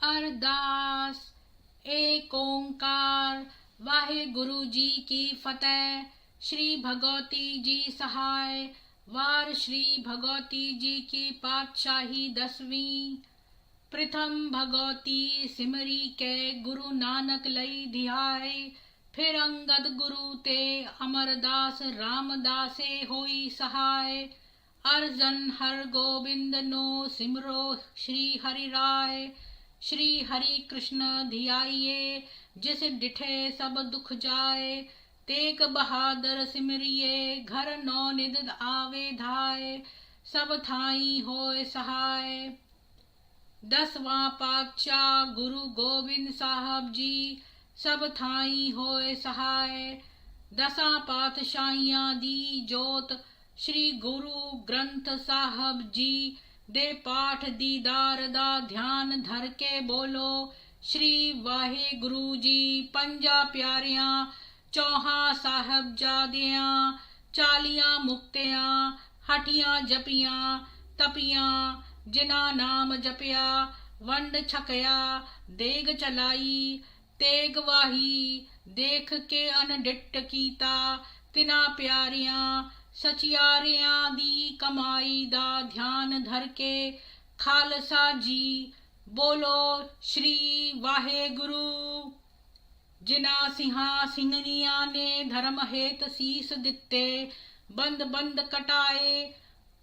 अरदास एक ओंकार वाहे गुरु जी की फतेह। श्री भगवती जी सहाय वार श्री भगवती जी की पातशाही 10वीं। प्रथम भगवती सिमरी के गुरु नानक लई धियाय। फिर अंगद गुरु ते अमरदास रामदासे होई सहाय। अर्जन हर गोविंद नो सिमरो श्री हरि राय। श्री हरि कृष्ण धियाइये जिस डिठे सब दुख जाए। तेग बहादुर सिमरिये घर नौ निध आवे धाय। सब थाई होए सहाय। 10वां पातशाह गुरु गोविंद साहब जी सब थाई होए सहाय। 10 पातशाहियां दी जोत श्री गुरु ग्रंथ साहब जी दे पाठ दीदार दा ध्यान धर के बोलो श्री वाहे गुरु जी। 5 प्यारियां चौहा साहब जादियां 40 मुक्तियां हटियां जपियां तपियां। जिना नाम जपिया वंड छकया देग चलाई। तेग वाही देख के अनडिट कीता तिना प्यारियां सचियारियां दी कमाई दा ध्यान धर के। खालसा जी बोलो श्री वाहे गुरु। जिना सिंहा सिंगनिया ने धर्म हेत शीस दिते बंद बंद कटाए।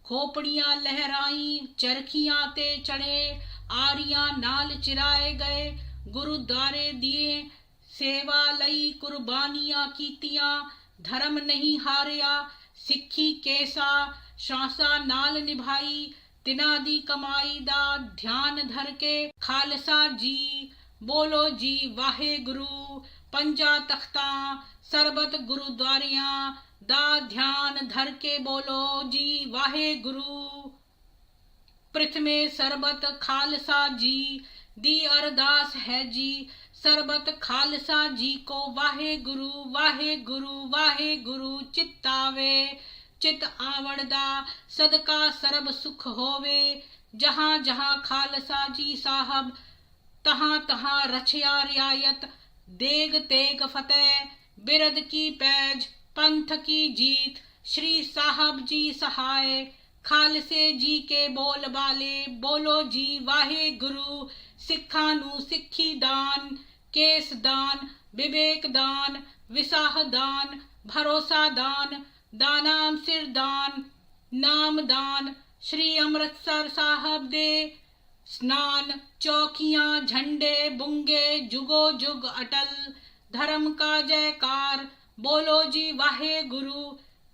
खोपड़ियां लहराई चरखियां ते चढ़े आरियां नाल चिराए गए। गुरुद्वारे दिए सेवा लई कुर्बानियां कीतियां धर्म नहीं हारिया। सिक्खी केसा शासा नाल निभाई तिना दी कमाई दा ध्यान धर के। खालसा जी बोलो जी वाहे गुरु। 5 तख्तां सरबत गुरुद्वारियां दा ध्यान धर के बोलो जी वाहे गुरु। प्रथमे सरबत खालसा जी दी अरदास है जी। सरबत खालसा जी को वाहे गुरु वाहे गुरु वाहे गुरु। चित्तावे चित आवड़दा सदका सरब सुख होवे। जहां जहां खालसा जी साहब तहां तहां रछया रियायत। देग तेग फतेह बिरद की पैज पंथ की जीत। श्री साहब जी सहाय खालसे जी के बोल बाले बोलो जी वाहे गुरु। सिखा नू सिखी दान केस दान विवेक दान विसाह दान भरोसा दान दानाम सिर दान नाम दान। श्री अमृतसर साहब दे स्नान चौकियां झंडे बुंगे जुगो जुग अटल। धर्म का जयकार बोलो जी वाहे गुरु।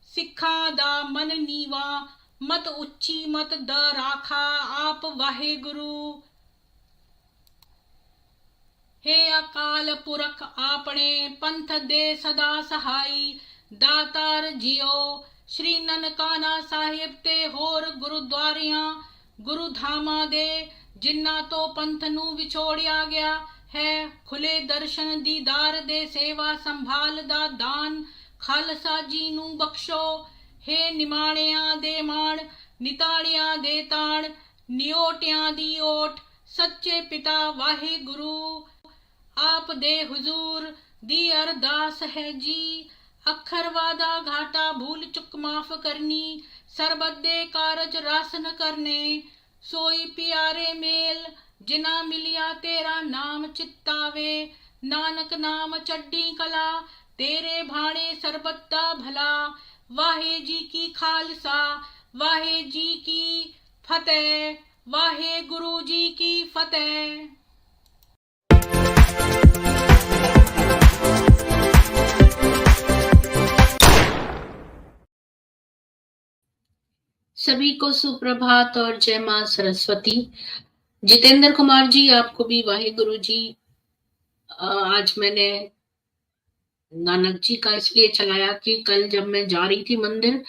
सिखा दा मन नीवा मत उच्ची मत द राखा आप वाहे गुरु। हे अकाल पुरख आपने पंथ दे सदा सहाई। दातार जियो श्री ननकाना साहिब ते होर गुरुद्वारियां गुरु धामा दे जिन्ना तो पंथ नू विछोड़िया गया है। खुले दर्शन दीदार दे सेवा संभाल दा दान खालसा जी नू बख्शो। हे निमाणिया दे माण निताड़िया दे ताण नियोटिया दी ओट सच्चे पिता वाहे गुरु। आप दे हुजूर दी अरदास है जी। अखर वादा घाटा भूल चुक माफ करनी। सरबत दे कारज रासन करने सोई प्यारे मेल। जिना मिलिया तेरा नाम चित्तावे नानक नाम चड्डी कला। तेरे भाणे सरबत दा भला वाहे जी की खालसा वाहे जी की फतेह वाहे गुरु जी की फतेह। सभी को सुप्रभात और जय मां सरस्वती। जितेंद्र कुमार जी आपको भी वाहेगुरु जी। आज मैंने नानक जी का इसलिए चलाया कि कल जब मैं जा रही थी मंदिर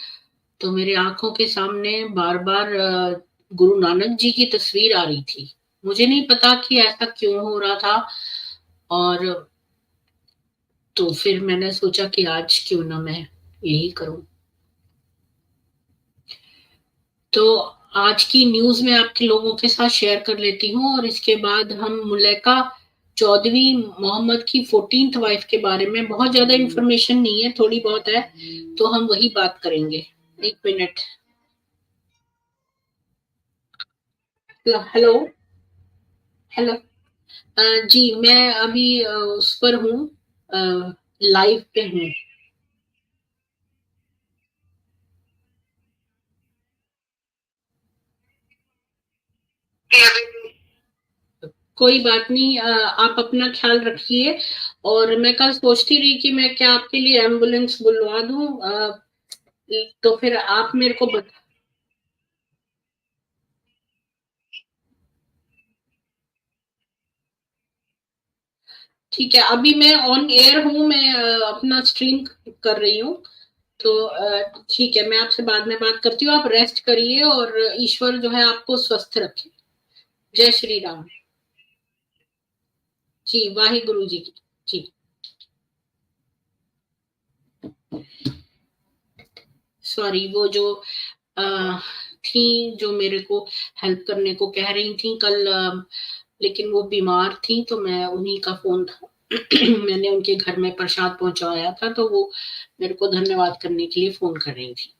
तो मेरे आंखों के सामने बार बार गुरु नानक जी की तस्वीर आ रही थी। मुझे नहीं पता कि ऐसा क्यों हो रहा था और तो फिर मैंने सोचा कि आज क्यों ना मैं यही करूं। तो आज की न्यूज में आपके लोगों के साथ शेयर कर लेती हूँ और इसके बाद हम मुलेका चौधरी मोहम्मद की 14th वाइफ के बारे में, बहुत ज्यादा इंफॉर्मेशन नहीं है, थोड़ी बहुत है, तो हम वही बात करेंगे। एक मिनट। हेलो। हेलो। जी मैं अभी उस पर हूँ, लाइव पे हूँ। कोई बात नहीं, आप अपना ख्याल रखिए। और मैं कल सोचती रही कि मैं क्या आपके लिए एम्बुलेंस बुलवा दूं, तो फिर आप मेरे को बता। ठीक है, अभी मैं ऑन एयर हूँ, मैं अपना स्ट्रीम कर रही हूँ। तो ठीक है, मैं आपसे बाद में बात करती हूँ। आप रेस्ट करिए और ईश्वर जो है आपको स्वस्थ रखे। जय श्री राम। जी वाहे गुरु जी की। जी। सॉरी, वो जो अ, थी, जो मेरे को हेल्प करने को कह रही थी कल, लेकिन वो बीमार थी तो मैं उन्हीं का फोन था। मैंने उनके घर में प्रसाद पहुंचाया था, तो वो मेरे को धन्यवाद करने के लिए फोन कर रही थी।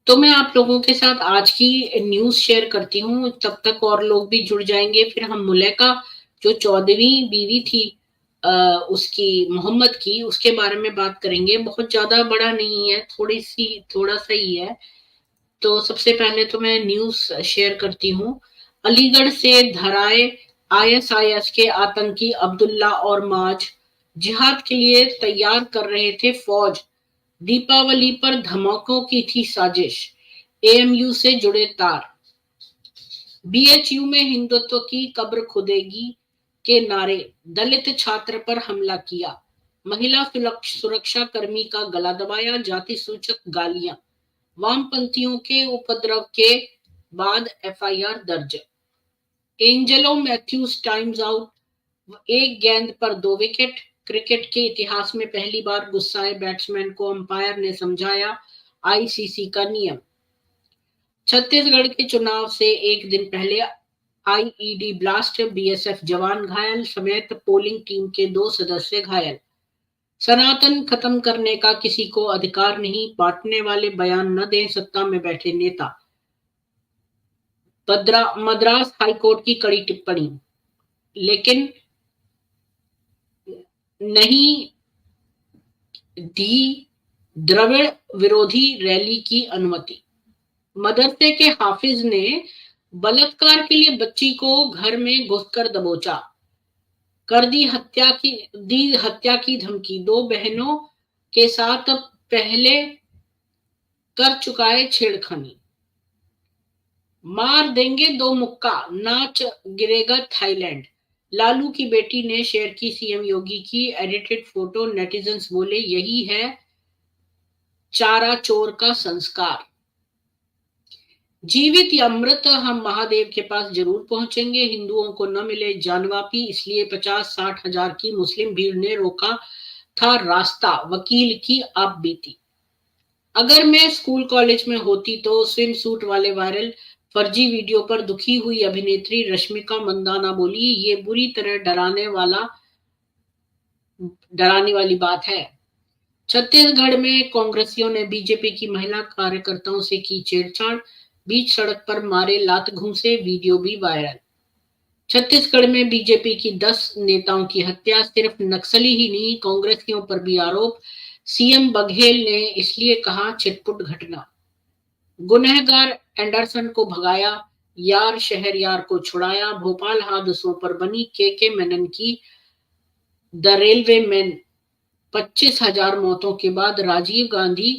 तो मैं आप लोगों के साथ आज की न्यूज शेयर करती हूँ, तब तक और लोग भी जुड़ जाएंगे, फिर हम मुलेका जो 14वीं बीवी थी उसकी, मोहम्मद की, उसके बारे में बात करेंगे। बहुत ज्यादा बड़ा नहीं है, थोड़ा सा ही है। तो सबसे पहले तो मैं न्यूज शेयर करती हूँ। अलीगढ़ से धराए आईएसआईएस के आतंकी अब्दुल्ला और माज जिहाद के लिए तैयार कर रहे थे फौज। दीपावली पर धमाकों की थी साजिश। एएमयू से जुड़े तार। बीएचयू में हिंदुत्व की कब्र खुदेगी के नारे। दलित छात्र पर हमला किया। महिला सुरक्षा कर्मी का गला दबाया। जाति सूचक गालियां। वामपंथियों के उपद्रव के बाद एफआईआर दर्ज। Angelo Mathews times out. एक गेंद पर 2 विकेट। क्रिकेट के इतिहास में पहली बार गुस्साए बैट्समैन को अंपायर ने समझाया आईसीसी का नियम। छत्तीसगढ़ के चुनाव से एक दिन पहले आईईडी ब्लास्ट। बीएसएफ जवान घायल समेत पोलिंग टीम के 2 सदस्य घायल। सनातन खत्म करने का किसी को अधिकार नहीं, बांटने वाले बयान न दें, सत्ता में बैठे नेता। मद्रास हाईकोर्ट की कड़ी टिप्पणी। लेकिन नहीं दी द्रविड़ विरोधी रैली की अनुमति। मदरसे के हाफिज ने बलात्कार के लिए बच्ची को घर में घुसकर दबोचा। कर दी हत्या की धमकी। 2 बहनों के साथ पहले कर चुका है छेड़खानी। मार देंगे 2 मुक्का, नाच गिरेगा थाईलैंड। लालू की बेटी ने शेयर की सीएम योगी की एडिटेड फोटो। नेटिजन्स बोले यही है चारा चोर का संस्कार। जीवित या मृत हम महादेव के पास जरूर पहुंचेंगे। हिंदुओं को न मिले जानवापी, इसलिए 50-60 हजार की मुस्लिम भीड़ ने रोका था रास्ता। वकील की आप बीती। अगर मैं स्कूल कॉलेज में होती तो स्विम सूट वाले वायरल फर्जी वीडियो पर दुखी हुई अभिनेत्री रश्मिका मंदाना बोली ये बुरी तरह डराने वाली बात है। छत्तीसगढ़ में कांग्रेसियों ने बीजेपी की महिला कार्यकर्ताओं से की छेड़छाड़। बीच सड़क पर मारे लात घूंसे। वीडियो भी वायरल। छत्तीसगढ़ में बीजेपी की 10 नेताओं की हत्या। सिर्फ नक्सली ही नहीं, कांग्रेसियों पर भी आरोप। सीएम बघेल ने इसलिए कहा छिटपुट घटना। गुनहगार एंडरसन को भगाया, यार शहरयार को छुड़ाया। भोपाल हादसों पर बनी के मेनन की द रेलवे मैन। 25,000 मौतों के बाद राजीव गांधी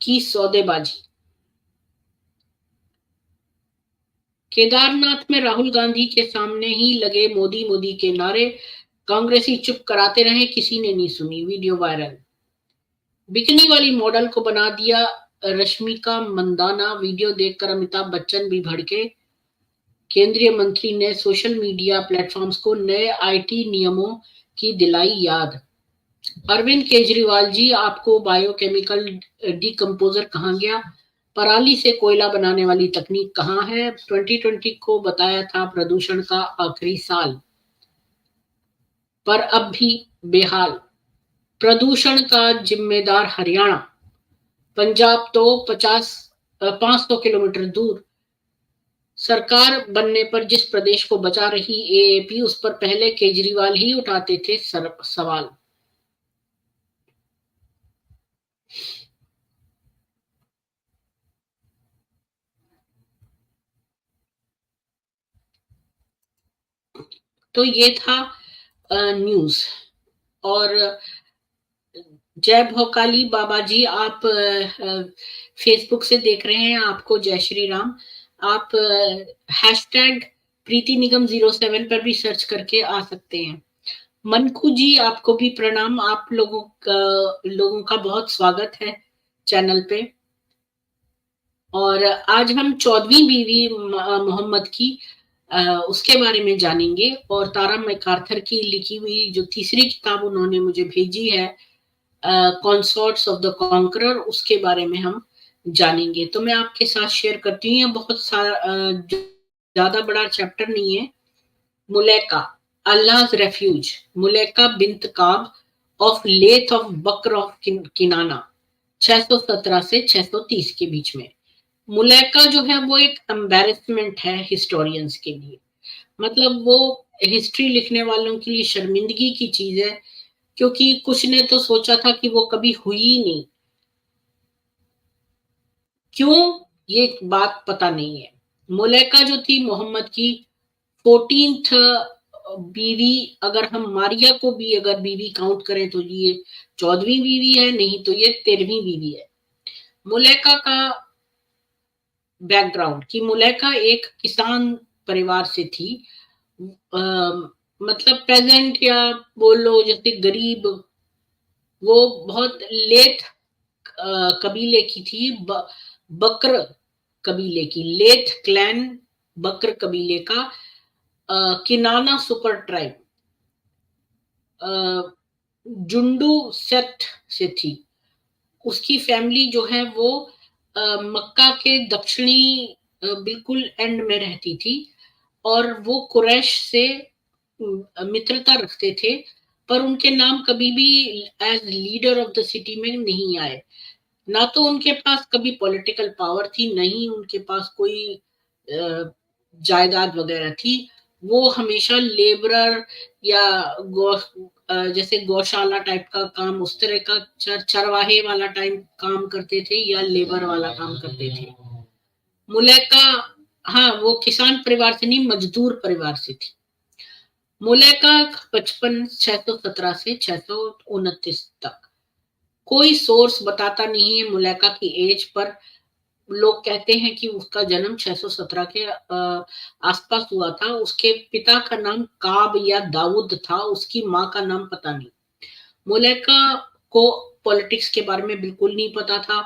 की सौदेबाजी। केदारनाथ में राहुल गांधी के सामने ही लगे मोदी मोदी के नारे। कांग्रेसी चुप कराते रहे, किसी ने नहीं सुनी। Video viral. बिकनी वाली मॉडल को बना दिया रश्मिका मंदाना। वीडियो देखकर अमिताभ बच्चन भी भड़के। केंद्रीय मंत्री ने सोशल मीडिया प्लेटफॉर्म्स को नए आईटी नियमों की दिलाई याद। अरविंद केजरीवाल जी, आपको बायोकेमिकल डिकम्पोजर कहाँ गया? पराली से कोयला बनाने वाली तकनीक कहाँ है? 2020 को बताया था प्रदूषण का आखिरी साल, पर अब भी बेहाल। प्रदूषण का जिम्मेदार हरियाणा, पंजाब तो 500 किलोमीटर दूर। सरकार बनने पर जिस प्रदेश को बचा रही एएपी, उस पर पहले केजरीवाल ही उठाते थे सवाल। तो ये था न्यूज। और जय भोकाली बाबा जी, आप फेसबुक से देख रहे हैं, आपको जय श्री राम। आप हैशटैग प्रीति निगम 07 पर भी सर्च करके आ सकते हैं। मनकू जी, आपको भी प्रणाम। आप लोगों का बहुत स्वागत है चैनल पे। और आज हम 14वीं बीवी मोहम्मद की उसके बारे में जानेंगे। और तारा मैकार्थर की लिखी हुई जो तीसरी किताब उन्होंने मुझे भेजी है, कॉन्सॉर्ट्स ऑफ द कॉन्करर, उसके बारे में हम जानेंगे। तो मैं आपके साथ शेयर करती हूँ। ये बहुत सारा ज्यादा बड़ा चैप्टर नहीं है। Mulaika, Allah's refuge, Mulaika bint Kaab of Laith of Bakr of Kinana, 617 से 630 के बीच में। मुलैका जो है वो एक एम्बेरसमेंट है हिस्टोरियंस के लिए। मतलब वो हिस्ट्री लिखने वालों के लिए शर्मिंदगी की चीज है, क्योंकि कुछ ने तो सोचा था कि वो कभी हुई ही नहीं। क्यों, ये बात पता नहीं है। मुलैका जो थी मोहम्मद की 14th बीवी, अगर हम मारिया को भी अगर बीवी काउंट करें तो ये 14वीं बीवी है, नहीं तो ये 13वीं बीवी है। मुलैका का बैकग्राउंड कि मुलैका एक किसान परिवार से थी। आ, मतलब पेजेंट या बोलो जैसे गरीब। वो बहुत लेथ कबीले की थी, बकर कबीले की, लेथ क्लैन, बकर कबीले का, किनाना सुपर ट्राइब, जुंडू सेट से थी। उसकी फैमिली जो है वो मक्का के दक्षिणी बिल्कुल एंड में रहती थी। और वो कुरैश से मित्रता रखते थे, पर उनके नाम कभी भी as leader of the city में नहीं आए। ना तो उनके पास कभी पॉलिटिकल पावर थी, नहीं उनके पास कोई जायदाद वगैरह थी। वो हमेशा लेबरर या जैसे गौशाला टाइप का काम, उस तरह का चरवाहे वाला टाइप काम करते थे या लेबर वाला काम करते थे। मुलैका, हाँ, वो किसान परिवार से नहीं, मजदूर परिवार से थी। मुलैका 617 से 629 तक। कोई सोर्स बताता नहीं है मुलैका की एज, पर लोग कहते हैं कि उसका जन्म 617 के आसपास हुआ था। उसके पिता का नाम काब या दाऊद था, उसकी माँ का नाम पता नहीं। मुलैका को पॉलिटिक्स के बारे में बिल्कुल नहीं पता था।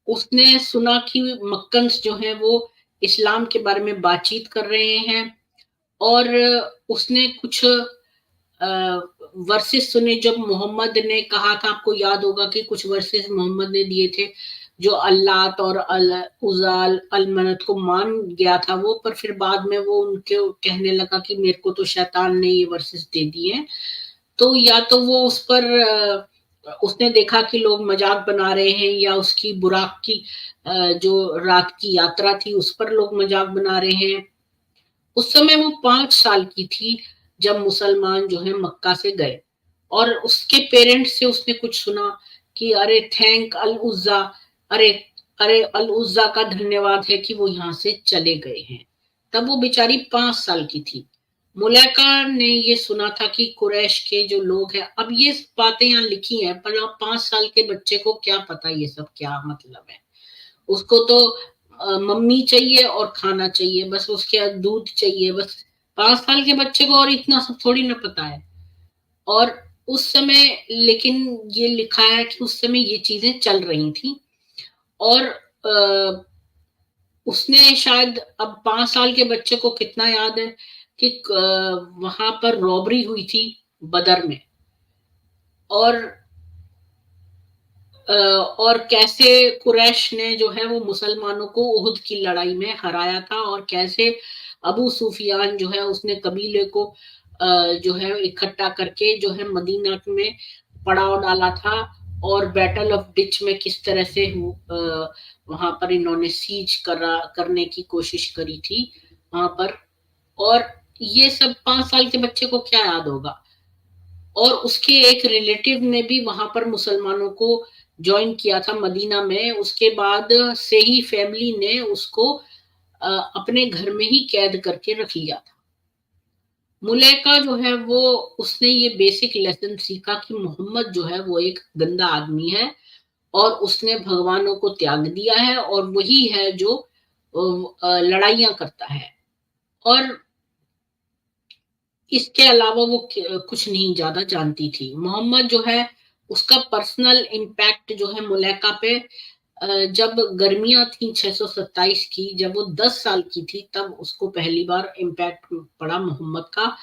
उसने सुना कि मक्कन्स जो हैं वो इस्लाम के बारे में बातचीत कर रहे हैं, और उसने कुछ वर्सेस सुने जब मोहम्मद ने कहा था। आपको याद होगा कि कुछ वर्सेस मोहम्मद ने दिए थे, जो अल्लात और उजाल अलमनत को मान गया था वो, पर फिर बाद में वो उनके कहने लगा कि मेरे को तो शैतान ने ये वर्सेस दे दिए। तो या तो वो उस पर उसने देखा कि लोग मजाक बना रहे हैं, या उसकी बुराक की जो रात की यात्रा थी उस पर लोग मजाक बना रहे हैं। उस समय वो 5 साल की थी जब मुसलमान जो है मक्का से गए, और उसके पेरेंट्स से उसने कुछ सुना कि अरे थैंक अल उज्जा, अरे अरे अल उज्जा का धन्यवाद है कि वो यहाँ से चले गए हैं। तब वो बेचारी 5 साल की थी। मुलैका ने ये सुना था कि कुरैश के जो लोग हैं, अब ये बातें यहाँ लिखी हैं, पर अब 5 साल के बच्चे को क्या पता ये सब क्या मतलब है। उसको तो मम्मी चाहिए और खाना चाहिए, बस उसके बाद दूध चाहिए बस। 5 साल के बच्चे को और इतना सब थोड़ी ना पता है। और उस समय, लेकिन ये लिखा है कि उस समय ये चीजें चल रही थी। और उसने शायद, अब 5 साल के बच्चे को कितना याद है कि वहां पर रॉबरी हुई थी बदर में। और और कैसे कुरैश ने जो है वो मुसलमानों को उहुद की लड़ाई में हराया था, और कैसे अबू सुफियान जो है उसने कबीले को जो है इकट्ठा करके जो है मदीना में पड़ाव डाला था, और बैटल ऑफ डिच में किस तरह से वहां पर इन्होंने सीज करने की कोशिश करी थी वहां पर। और ये सब 5 साल के बच्चे को क्या याद होगा। और उसके एक रिलेटिव ने भी वहां पर मुसलमानों को ज्वाइन किया था मदीना में, उसके बाद से ही फैमिली ने उसको अपने घर में ही कैद करके रख लिया था। मुलैका जो है वो उसने ये बेसिक लेसन सीखा कि मोहम्मद जो है वो एक गंदा आदमी है, और उसने भगवानों को त्याग दिया है, और वही है जो लड़ाइयां करता है। और इसके अलावा वो कुछ नहीं ज्यादा जानती थी। मोहम्मद जो है उसका पर्सनल इम्पैक्ट जो है मुलैका पे, जब गर्मियां थी 627 की, जब वो 10 साल की थी, तब उसको पहली बार इम्पैक्ट पड़ा मोहम्मद का।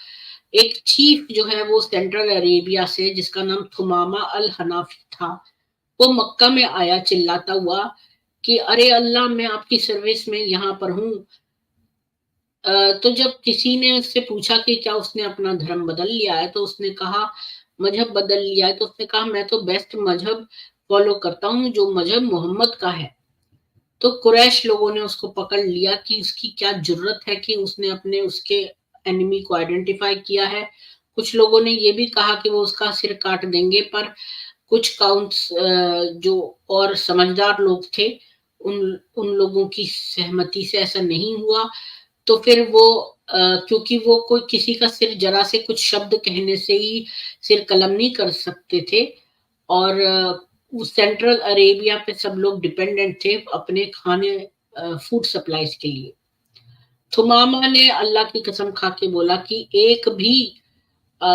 एक चीफ जो है वो सेंट्रल अरेबिया से, जिसका नाम थुमामा अल हनाफी था, वो मक्का में आया चिल्लाता हुआ कि अरे अल्लाह, मैं आपकी सर्विस में यहाँ पर हूँ। तो जब किसी ने उससे पूछा कि क्या उसने अपना धर्म बदल लिया है, तो उसने कहा मजहब बदल लिया है, तो उसने कहा मैं तो बेस्ट मजहब फॉलो करता हूँ, जो मजहब मोहम्मद का है। तो कुरैश लोगों ने उसको पकड़ लिया कि उसकी क्या जुर्रत है कि उसने अपने उसके एनिमी को आइडेंटिफाई किया है। कुछ लोगों ने ये भी कहा कि वो उसका सिर काट देंगे, पर कुछ काउंट्स जो और समझदार लोग थे, उन उन लोगों की सहमति से ऐसा नहीं हुआ। तो फिर वो क्योंकि वो कोई किसी का सिर जरा से कुछ शब्द कहने से ही सिर कलम नहीं कर सकते थे, और सेंट्रल अरेबिया पे सब लोग डिपेंडेंट थे अपने खाने फूड सप्लाईज के लिए। थुमामा ने अल्लाह की कसम खा के बोला कि एक भी अ,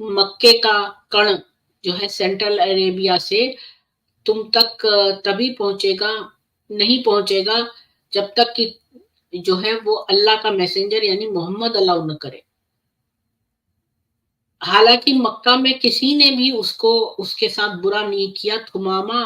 मक्के का कण जो है सेंट्रल अरेबिया से तुम तक तभी पहुंचेगा, नहीं पहुंचेगा, जब तक कि जो है वो अल्लाह का मैसेंजर यानी मोहम्मद अलाउ न करे। हालांकि मक्का में किसी ने भी उसको उसके साथ बुरा नहीं किया। थुमामा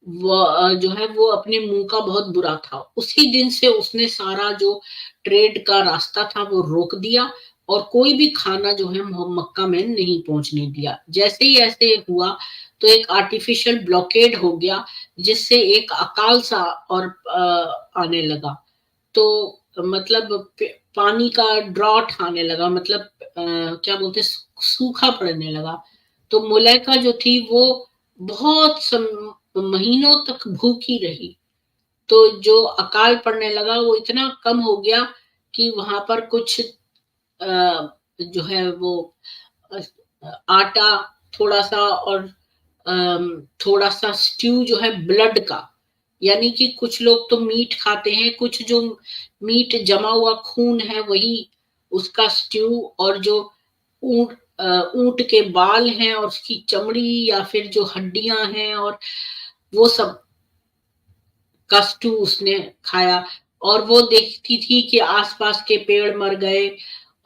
वो जो है वो अपने मुंह का बहुत बुरा था। उसी दिन से उसने सारा जो ट्रेड का रास्ता था वो रोक दिया, और कोई भी खाना जो है मक्का में नहीं पहुंचने दिया। जैसे ही ऐसे हुआ तो एक आर्टिफिशियल ब्लॉकेड हो गया, जिससे एक अकाल सा और आने लगा। तो मतलब पानी का ड्रॉट आने लगा, मतलब क्या बोलते, सूखा पड़ने लगा। तो मुलैका जो थी वो बहुत महीनों तक भूखी रही। तो जो अकाल पड़ने लगा वो इतना कम हो गया कि वहां पर कुछ जो है वो अ, आटा थोड़ा सा, और थोड़ा सा स्ट्यू जो है ब्लड का, यानी कि कुछ लोग तो मीट खाते हैं, कुछ जो मीट जमा हुआ खून है वही उसका स्ट्यू, और जो ऊंट ऊंट के बाल हैं और उसकी चमड़ी या फिर जो हड्डियां हैं, और वो सब का स्टू उसने खाया। और वो देखती थी कि आसपास के पेड़ मर गए,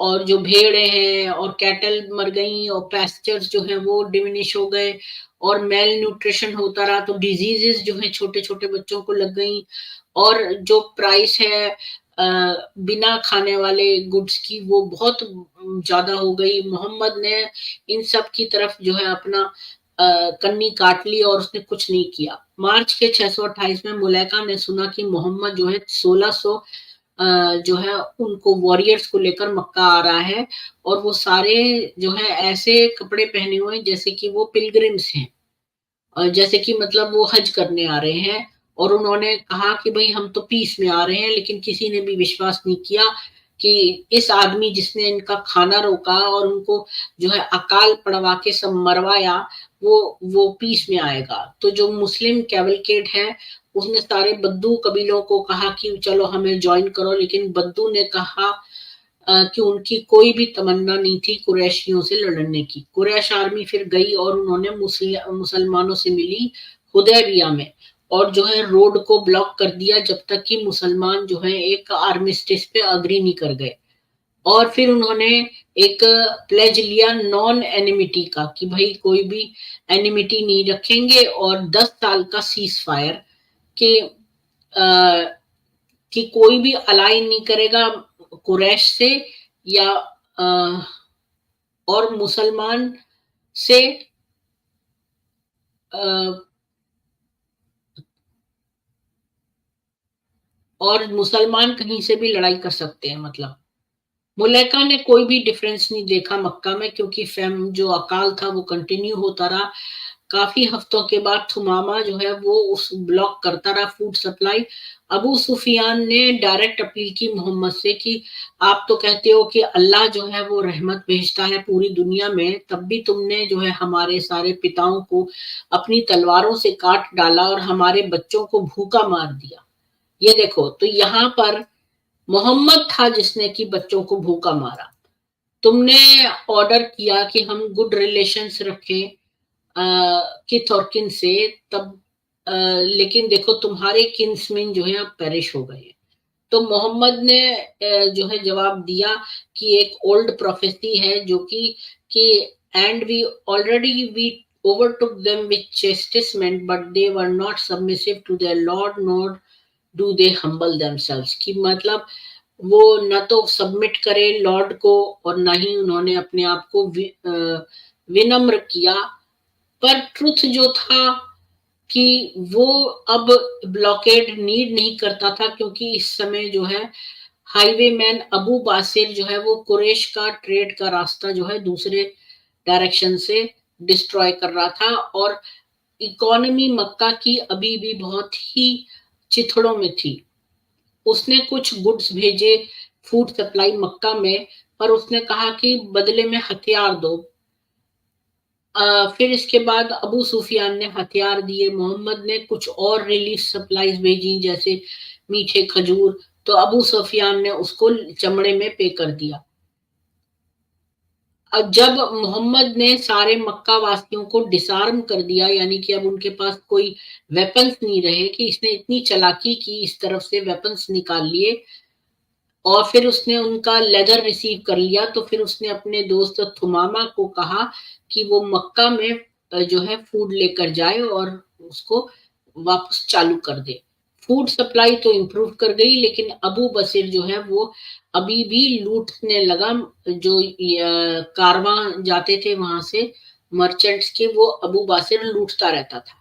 और जो भेड़े हैं और कैटल मर गई, और पैस्चर्स जो हैं वो डिमिनिश हो गए, और मेल न्यूट्रिशन होता रहा, तो डिजीजेस जो है छोटे छोटे बच्चों को लग गई। और जो प्राइस है बिना खाने वाले गुड्स की वो बहुत ज्यादा हो गई। मोहम्मद ने इन सब की तरफ जो है अपना कन्नी काट ली, और उसने कुछ नहीं किया। मार्च के 628 में मुलैका ने सुना कि मोहम्मद जो है 1600 जो है उनको वॉरियर्स को लेकर मक्का आ रहा है, और वो सारे जो है ऐसे कपड़े पहने हुए हैं जैसे कि वो पिलग्रिम्स हैं, जैसे कि मतलब वो हज करने आ रहे हैं। और उन्होंने कहा कि भाई हम तो पीस में आ रहे हैं, लेकिन किसी ने भी विश्वास नहीं किया कि इस आदमी जिसने इनका खाना रोका और उनको जो है अकाल पड़वा के सब मरवाया, वो पीस में आएगा। तो जो मुस्लिम कैवलकेड है उसने सारे बद्दू कबीलों को कहा कि चलो हमें ज्वाइन करो, लेकिन बद्दू ने कहा कि उनकी कोई भी तमन्ना नहीं थी कुरैशियों से लड़ने की। कुरैश आर्मी फिर गई और उन्होंने मुसलमानों से मिली हुदैबिया में, और जो है रोड को ब्लॉक कर दिया जब तक कि मुसलमान जो है एक आर्मिस्टिस पे अग्री नहीं कर गए। और फिर उन्होंने एक प्लेज लिया नॉन एनिमिटी का, कि भाई कोई भी एनिमिटी नहीं रखेंगे, और 10 साल का सीज फायर, कि कि कोई भी अलाइन नहीं करेगा कुरैश से, या और मुसलमान से और मुसलमान कहीं से भी लड़ाई कर सकते हैं। मतलब मुलैका ने कोई भी डिफरेंस नहीं देखा मक्का में, क्योंकि फैम जो अकाल था वो कंटिन्यू होता रहा। काफी हफ्तों के बाद थुमामा जो है वो उस ब्लॉक करता रहा फूड सप्लाई। अबू सुफियान ने डायरेक्ट अपील की मोहम्मद से कि आप तो कहते हो कि अल्लाह जो है वो रहमत भेजता है पूरी दुनिया में, तब भी तुमने जो है हमारे सारे पिताओं को अपनी तलवारों से काट डाला और हमारे बच्चों को भूखा मार दिया। ये देखो, तो यहाँ पर मोहम्मद था जिसने कि बच्चों को भूखा मारा। तुमने ऑर्डर किया कि हम गुड रिलेशंस रखें किथ और किन से, तब लेकिन देखो तुम्हारे किन्समैन जो है अब पेरिश हो गए। तो मोहम्मद ने जो है जवाब दिया कि एक ओल्ड प्रोफेसी है जो कि and we already we overtook them with chastisement, but they were not submissive to their lord, nor do they humble themselves। कि मतलब वो न तो सबमिट करे लॉर्ड को, और न ही उन्होंने अपने आप को विनम्र किया। पर ट्रुथ जो था कि वो अब ब्लॉकेड नीड नहीं करता था, क्योंकि इस समय जो है हाईवे मैन अबू बासिर जो है वो कुरैश का ट्रेड का रास्ता जो है दूसरे डायरेक्शन से डिस्ट्रॉय कर रहा था, और इकोनॉमी मक्का की अभी भी बहुत ही चिथड़ों में थी। उसने कुछ गुड्स भेजे फूड सप्लाई मक्का में, पर उसने कहा कि बदले में हथियार दो। फिर इसके बाद अबू सुफियान ने हथियार दिए, मोहम्मद ने कुछ और रिलीफ सप्लाईज भेजी जैसे मीठे खजूर, तो अबू सुफियान ने उसको चमड़े में पे कर दिया। अब जब मोहम्मद ने सारे मक्का वासियों को डिसआर्म कर दिया, यानी कि अब उनके पास कोई वेपन्स नहीं रहे, कि इसने इतनी चालाकी की, इस तरफ से वेपन्स निकाल लिए, और फिर उसने उनका लेदर रिसीव कर लिया, तो फिर उसने अपने दोस्त थुमामा को कहा कि वो मक्का में जो है फूड लेकर जाए और उसको वापस चालू कर दे। फूड सप्लाई तो इम्प्रूव कर गई, लेकिन अबू बसीर जो है वो अभी भी लूटने लगा। जो कारवां जाते थे वहां से मर्चेंट्स के, वो अबू बासिर लूटता रहता था।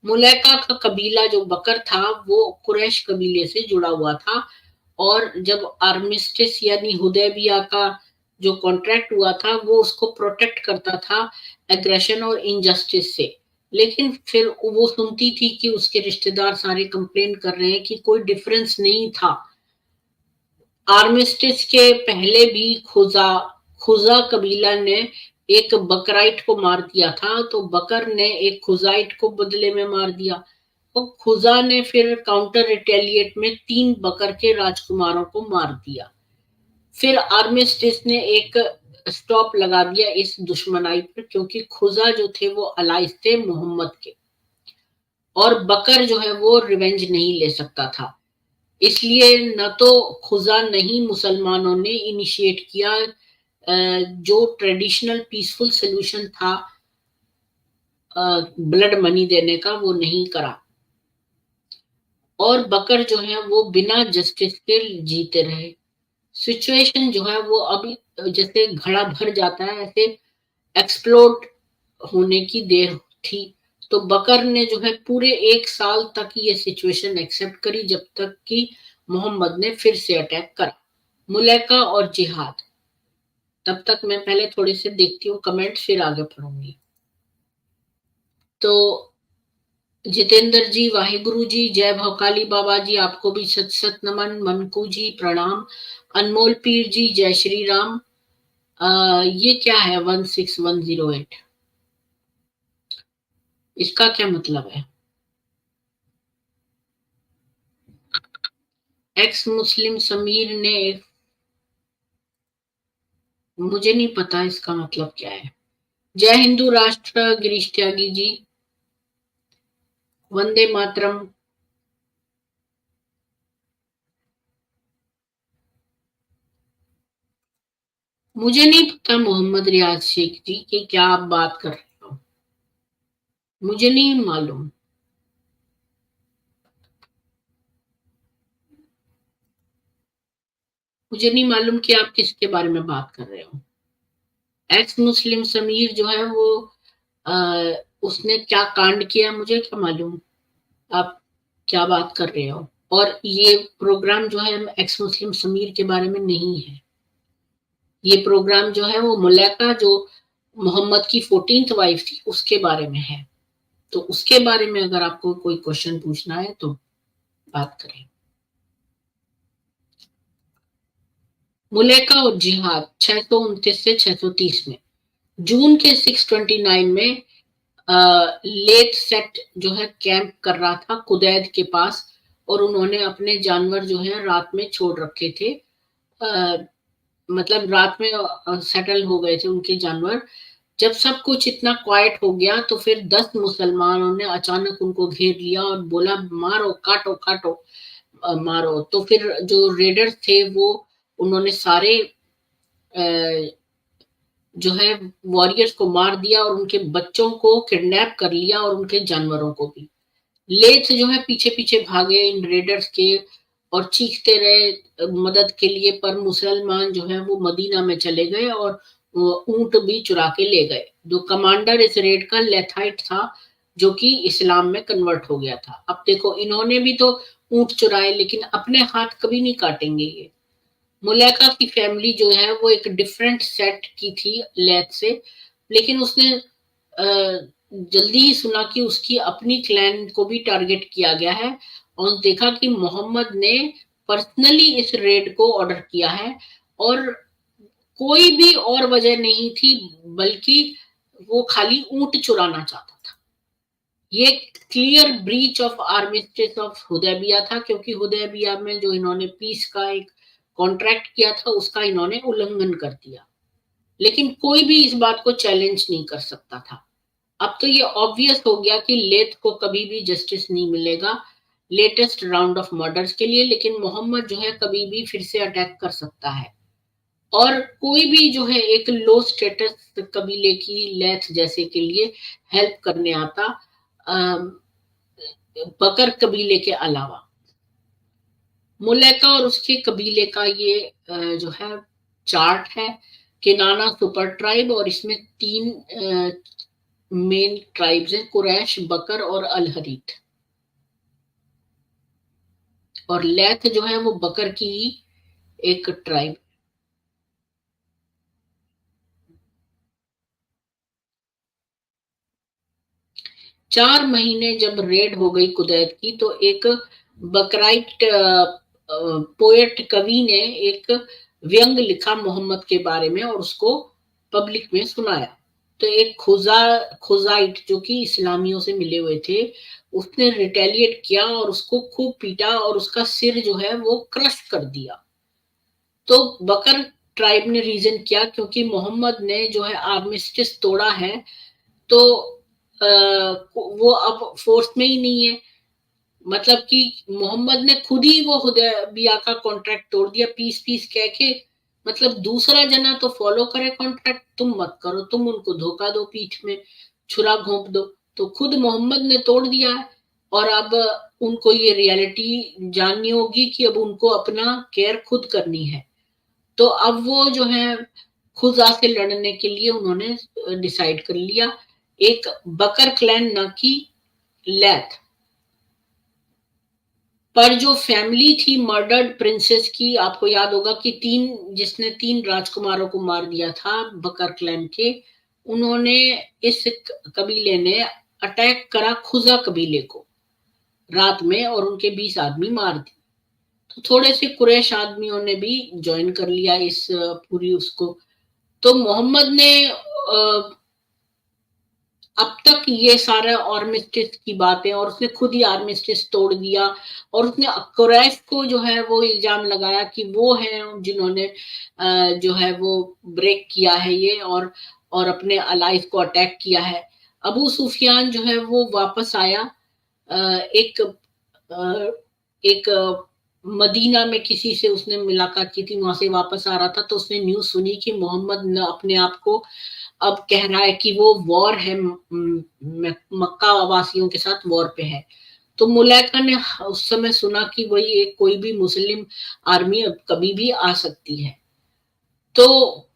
मुलैका का कबीला जो बकर था वो कुरैश कबीले से जुड़ा हुआ था, और जब आर्मिस्टिस यानी हुदैबिया का जो कॉन्ट्रैक्ट हुआ था वो उसको प्रोटेक्ट करता था एग्रेशन और इनजस्टिस से। लेकिन फिर वो सुनती थी कि उसके रिश्तेदार सारे कंप्लेन कर रहे हैं कि कोई डिफरेंस नहीं था। आर्मिस्टिस के पहले भी खुजा खुजा कबीला ने एक बकराइट को मार दिया था, तो बकर ने एक खुजाइट को बदले में मार दिया। तो खुजा ने फिर काउंटर रिटेलिएट में 3 बकर के राजकुमारों को मार दिया। फिर आर्मिस्टिस ने एक स्टॉप लगा दिया इस दुश्मनाई पर, क्योंकि खुजा जो थे वो अलाइज थे मोहम्मद के, और बकर जो है वो रिवेंज नहीं ले सकता था। इसलिए न तो खुजा नहीं मुसलमानों ने इनिशिएट किया जो ट्रेडिशनल पीसफुल सोल्यूशन था ब्लड मनी देने का, वो नहीं करा, और बकर जो है वो बिना जस्टिस के जीते रहे। सिचुएशन जो है वो अभी जैसे घड़ा भर जाता है ऐसे एक्सप्लोड होने की देर थी। तो बकर ने जो है पूरे 1 साल तक ये सिचुएशन एक्सेप्ट करी, जब तक कि मोहम्मद ने फिर से अटैक करा। मुलैका और जिहाद। तब तक मैं पहले थोड़े से देखती हूँ कमेंट, फिर आगे पढ़ूंगी। तो जितेंद्र जी वाहिगुरु जी, जय भौकाली बाबा जी, आपको भी सत सत नमन। मनकू जी प्रणाम। अनमोल पीर जी जय श्री राम। ये क्या है 16108? इसका क्या मतलब है? एक्स मुस्लिम समीर ने, मुझे नहीं पता इसका मतलब क्या है। जय हिंदू राष्ट्र गिरीश त्यागी जी, वंदे मातरम। मुझे नहीं पता मोहम्मद रियाज शेख जी की क्या आप बात कर रहे हो, मुझे नहीं मालूम। मुझे नहीं मालूम कि आप किसके बारे में बात कर रहे हो। एक्स मुस्लिम समीर जो है वो आ, उसने क्या कांड किया मुझे क्या मालूम, आप क्या बात कर रहे हो। और ये प्रोग्राम जो है एक्स मुस्लिम समीर के बारे में नहीं है। ये प्रोग्राम जो है वो मुलैका जो मोहम्मद की 14th वाइफ थी उसके बारे में है। तो उसके बारे में अगर आपको कोई क्वेश्चन पूछना है तो बात करें। मुलैका और जिहाद 629 से 630 में, जून के 629 में लेट सेट जो है कैंप कर रहा था कुदैद के पास, और उन्होंने अपने जानवर जो है रात में छोड़ रखे थे। आ, मतलब रात में सेटल हो गए थे उनके जानवर। जब सब कुछ इतना क्वाइट हो गया तो फिर 10 मुसलमानों ने अचानक उनको घेर लिया और बोला मारो काटो काटो, मारो। तो फिर जो रेडर्स थे वो उन्होंने सारे जो है वॉरियर्स को मार दिया और उनके बच्चों को किडनैप कर लिया और उनके जानवरों को भी। लेथ जो है पीछे पीछे भागे इन रेडर्स के और चीखते रहे मदद के लिए, पर मुसलमान जो है वो मदीना में चले गए और ऊंट भी चुरा के ले गए। जो कमांडर इस रेड का लेथाइट था जो कि इस्लाम में कन्वर्ट हो गया था। अब देखो इन्होंने भी तो ऊंट चुराए लेकिन अपने हाथ कभी नहीं काटेंगे ये। मुलैका की फैमिली जो है वो एक डिफरेंट सेट की थी लेथ से, लेकिन उसने जल्दी ही सुना कि उसकी अपनी क्लैन को भी टारगेट किया गया है और देखा कि मोहम्मद ने पर्सनली इस रेड को ऑर्डर किया है और कोई भी और वजह नहीं थी बल्कि वो खाली ऊंट चुराना चाहता था। ये clear breach of armistice of Hudaybiyyah था, क्योंकि हुदैबिया में जो इन्होंने पीस का एक कॉन्ट्रैक्ट किया था उसका इन्होंने उल्लंघन कर दिया। लेकिन कोई भी इस बात को चैलेंज नहीं कर सकता था। अब तो ये ऑब्वियस हो गया कि लेथ को कभी भी जस्टिस नहीं मिलेगा लेटेस्ट राउंड ऑफ मर्डर्स के लिए, लेकिन मोहम्मद जो है कभी भी फिर से अटैक कर सकता है। और कोई भी जो है एक लो स्टेटस कबीले की लेथ जैसे के लिए हेल्प करने आता, बकर कबीले के अलावा। मुलैका और उसके कबीले का ये जो है चार्ट है, किनाना सुपर ट्राइब, और इसमें 3 मेन ट्राइब्स हैं, कुरैश, बकर और अल हरीथ। और लेथ जो है वो बकर की एक ट्राइब। 4 महीने जब रेड हो गई कुदैत की तो एक बकराइट पोएट कवि ने एक व्यंग लिखा मोहम्मद के बारे में और उसको पब्लिक में सुनाया। तो एक खुजाइट जो कि इस्लामियों से मिले हुए थे उसने रिटेलिएट किया और उसको खूब पीटा और उसका सिर जो है वो क्रश कर दिया। तो बकर ट्राइब ने रीजन किया क्योंकि मोहम्मद ने जो है आर्मिस्टिस तोड़ा है, तो वो अब फोर्स में ही नहीं है। मतलब कि मोहम्मद ने खुद ही वो हुदैबिया का कॉन्ट्रैक्ट तोड़ दिया पीस पीस कह के। मतलब दूसरा जना तो फॉलो करे कॉन्ट्रैक्ट, तुम मत करो, तुम उनको धोखा दो, पीठ में छुरा घोंप दो। तो खुद मोहम्मद ने तोड़ दिया है और अब उनको ये रियलिटी जाननी होगी कि अब उनको अपना केयर खुद करनी है। तो अब वो जो है खुदा से लड़ने के लिए उन्होंने डिसाइड कर लिया, एक बकर क्लैन न की लेथ। पर जो फैमिली थी मर्डर्ड प्रिंसेस की, आपको याद होगा कि जिसने 3 राजकुमारों को मार दिया था बकर क्लैन के, उन्होंने इस कबीले ने अटैक करा खुजा कबीले को रात में और उनके 20 आदमी मार दिए। तो थोड़े से कुरैश आदमियों ने भी ज्वाइन कर लिया इस पूरी उसको। तो मोहम्मद ने अब तक ये सारा आर्मिस्टिस की बातें, और उसने खुद ही आर्मिस्टिस तोड़ दिया और उसने कुरैश को जो है वो इल्जाम लगाया कि वो हैं जिन्होंने जो है वो ब्रेक किया है ये और अपने अलाइफ को अटैक किया है। अबू सुफियान जो है वो वापस आया एक एक मदीना में किसी से उसने मुलाकात की थी, वहां से वापस आ रहा था, तो उसने न्यूज सुनी कि मोहम्मद न अपने आप को अब कह रहा है कि वो वॉर है, मक्का वासियों के साथ वॉर पे है। तो मुलैका ने उस समय सुना कि वही एक कोई भी मुस्लिम आर्मी अब कभी भी आ सकती है। तो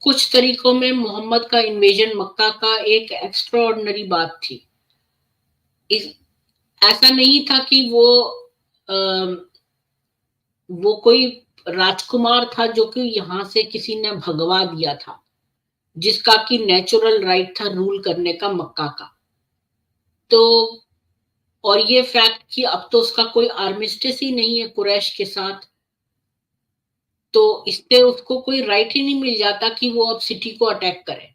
कुछ तरीकों में मोहम्मद का इन्वेजन मक्का का एक एक्स्ट्रा ऑर्डिनरी बात थी। ऐसा नहीं था कि वो कोई राजकुमार था जो कि यहां से किसी ने भगवा दिया था, जिसका कि नेचुरल राइट था रूल करने का मक्का का। तो और ये फैक्ट कि अब तो उसका कोई आर्मिस्टिस ही नहीं है कुरैश के साथ, तो इससे उसको कोई राइट ही नहीं मिल जाता कि वो अब सिटी को अटैक करे।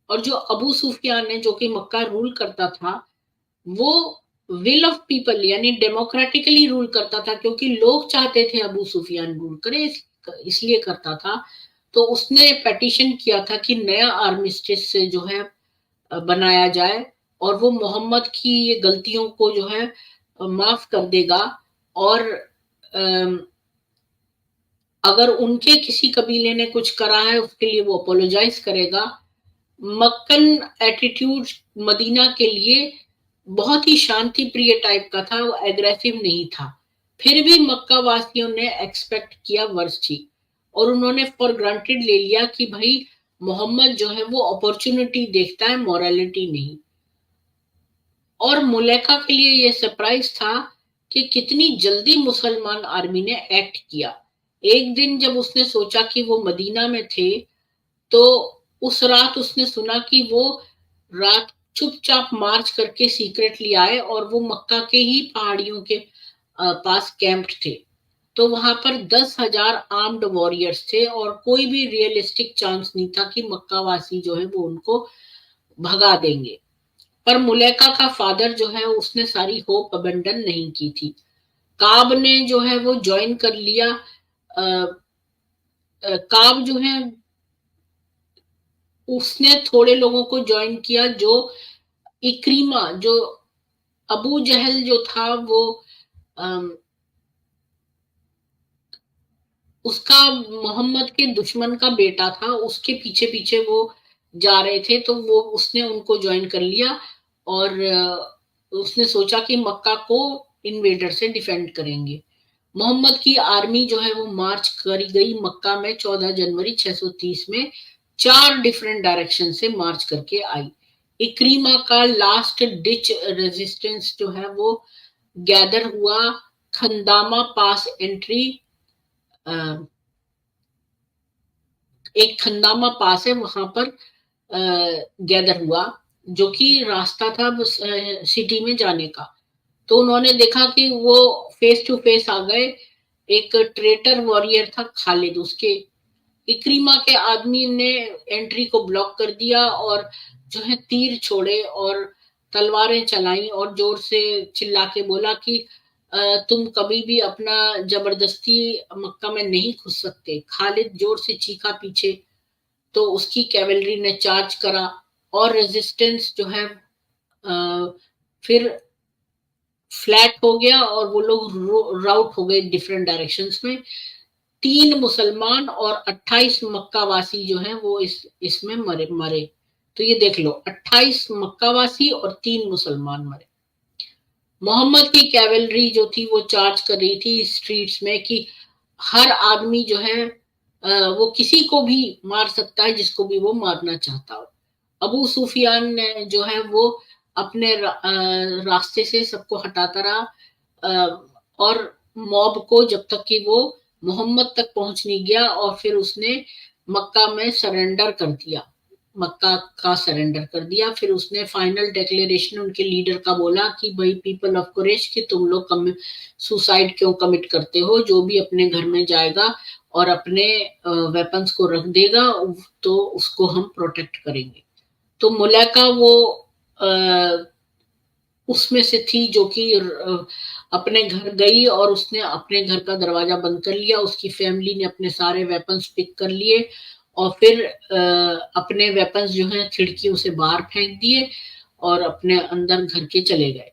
और जो अबू सुफियान ने, जो कि मक्का रूल करता था, वो विल ऑफ पीपल यानी डेमोक्रेटिकली रूल करता था, क्योंकि लोग चाहते थे अबू सुफियान रूल करे, इसलिए करता था। तो उसने पेटिशन किया था कि नया आर्मिस्टिस से जो है बनाया जाए, और वो मोहम्मद की ये गलतियों को जो है माफ कर देगा, और अगर उनके किसी कबीले ने कुछ करा है उसके लिए वो अपोलोजाइज करेगा। मक्कन एटीट्यूड मदीना के लिए बहुत ही शांति प्रिय टाइप का था, वो एग्रेसिव नहीं था। फिर भी मक्का वासियों ने एक्सपेक्ट किया वर्स थी, और उन्होंने फॉर ग्रांटेड ले लिया कि भाई मोहम्मद जो है वो अपॉर्चुनिटी देखता है, मोरालिटी नहीं। और मुलेका के लिए यह सरप्राइज था कि कितनी जल्दी मुसलमान आर्मी ने एक्ट किया। एक दिन जब उसने सोचा कि वो मदीना में थे, तो उस रात उसने सुना कि वो रात चुपचाप मार्च करके सीक्रेटली आए, और वो मक्का के ही पहाड़ियों के पास कैंप्ड थे। तो वहां पर 10,000 आर्म्ड वॉरियर्स थे, और कोई भी रियलिस्टिक चांस नहीं था कि मक्का वासी जो है वो उनको भगा देंगे। पर मुलेका का फादर जो है उसने सारी होप अबेंडन नहीं की थी। काब ने जो है वो ज्वाइन कर लिया। काब जो है उसने थोड़े लोगों को ज्वाइन किया, जो इक्रीमा, जो अबू जहल जो था वो उसका मोहम्मद के दुश्मन का बेटा था, उसके पीछे पीछे वो जा रहे थे, तो वो उसने उनको ज्वाइन कर लिया, और उसने सोचा कि मक्का को इन्वेडर से डिफेंड करेंगे। मोहम्मद की आर्मी जो है वो मार्च करी गई मक्का में 14 जनवरी 630 में, 4 डिफरेंट डायरेक्शन से मार्च करके आई। इक्रीमा का लास्ट डिच रेजिस्टेंस जो है वो गैदर हुआ खंदामा पास एंट्री, एक खंदामा पास है वहां पर गैदर हुआ, जो कि रास्ता था सिटी में जाने का। तो उन्होंने देखा कि वो फेस टू फेस आ गए। एक ट्रेटर वॉरियर था खालिद, उसके इक्रीमा के आदमी ने एंट्री को ब्लॉक कर दिया, और जो है तीर छोड़े और तलवारें चलाई, और जोर से चिल्ला के बोला कि तुम कभी भी अपना जबरदस्ती मक्का में नहीं घुस सकते। खालिद जोर से चीखा पीछे, तो उसकी कैवलरी ने चार्ज करा, और रेजिस्टेंस जो है फिर फ्लैट हो गया, और वो लोग राउट हो गए डिफरेंट डायरेक्शंस में। 3 मुसलमान और 28 मक्कावासी जो है वो इसमें मरे। तो ये देख लो, 28 मक्कावासी और 3 मुसलमान मरे। मोहम्मद की कैवलरी जो थी वो चार्ज कर रही थी स्ट्रीट्स में कि हर आदमी जो है वो किसी को भी मार सकता है जिसको भी वो मारना चाहता हो। अबू सुफियान ने जो है वो अपने रास्ते से सबको हटाता रहा, और मॉब को, जब तक कि वो मोहम्मद तक पहुंच नहीं गया, और फिर उसने मक्का में सरेंडर कर दिया, मक्का का सरेंडर कर दिया। फिर उसने फाइनल डिक्लेरेशन उनके लीडर का बोला कि भाई पीपल ऑफ कुरैश, कि तुम लोग सुसाइड क्यों कमिट करते हो? जो भी अपने घर में जाएगा और अपने वेपन्स को रख देगा, तो उसको हम प्रोटेक्ट करेंगे। तो मुलैका वो उसमें से थी जो कि अपने घर गई, और उसने अपने घर का दरवाजा बंद कर लिया। उसकी फैमिली ने अपने सारे वेपन्स पिक कर लिए, और फिर अपने वेपन्स जो है खिड़कियों से बाहर फेंक दिए, और अपने अंदर घर के चले गए।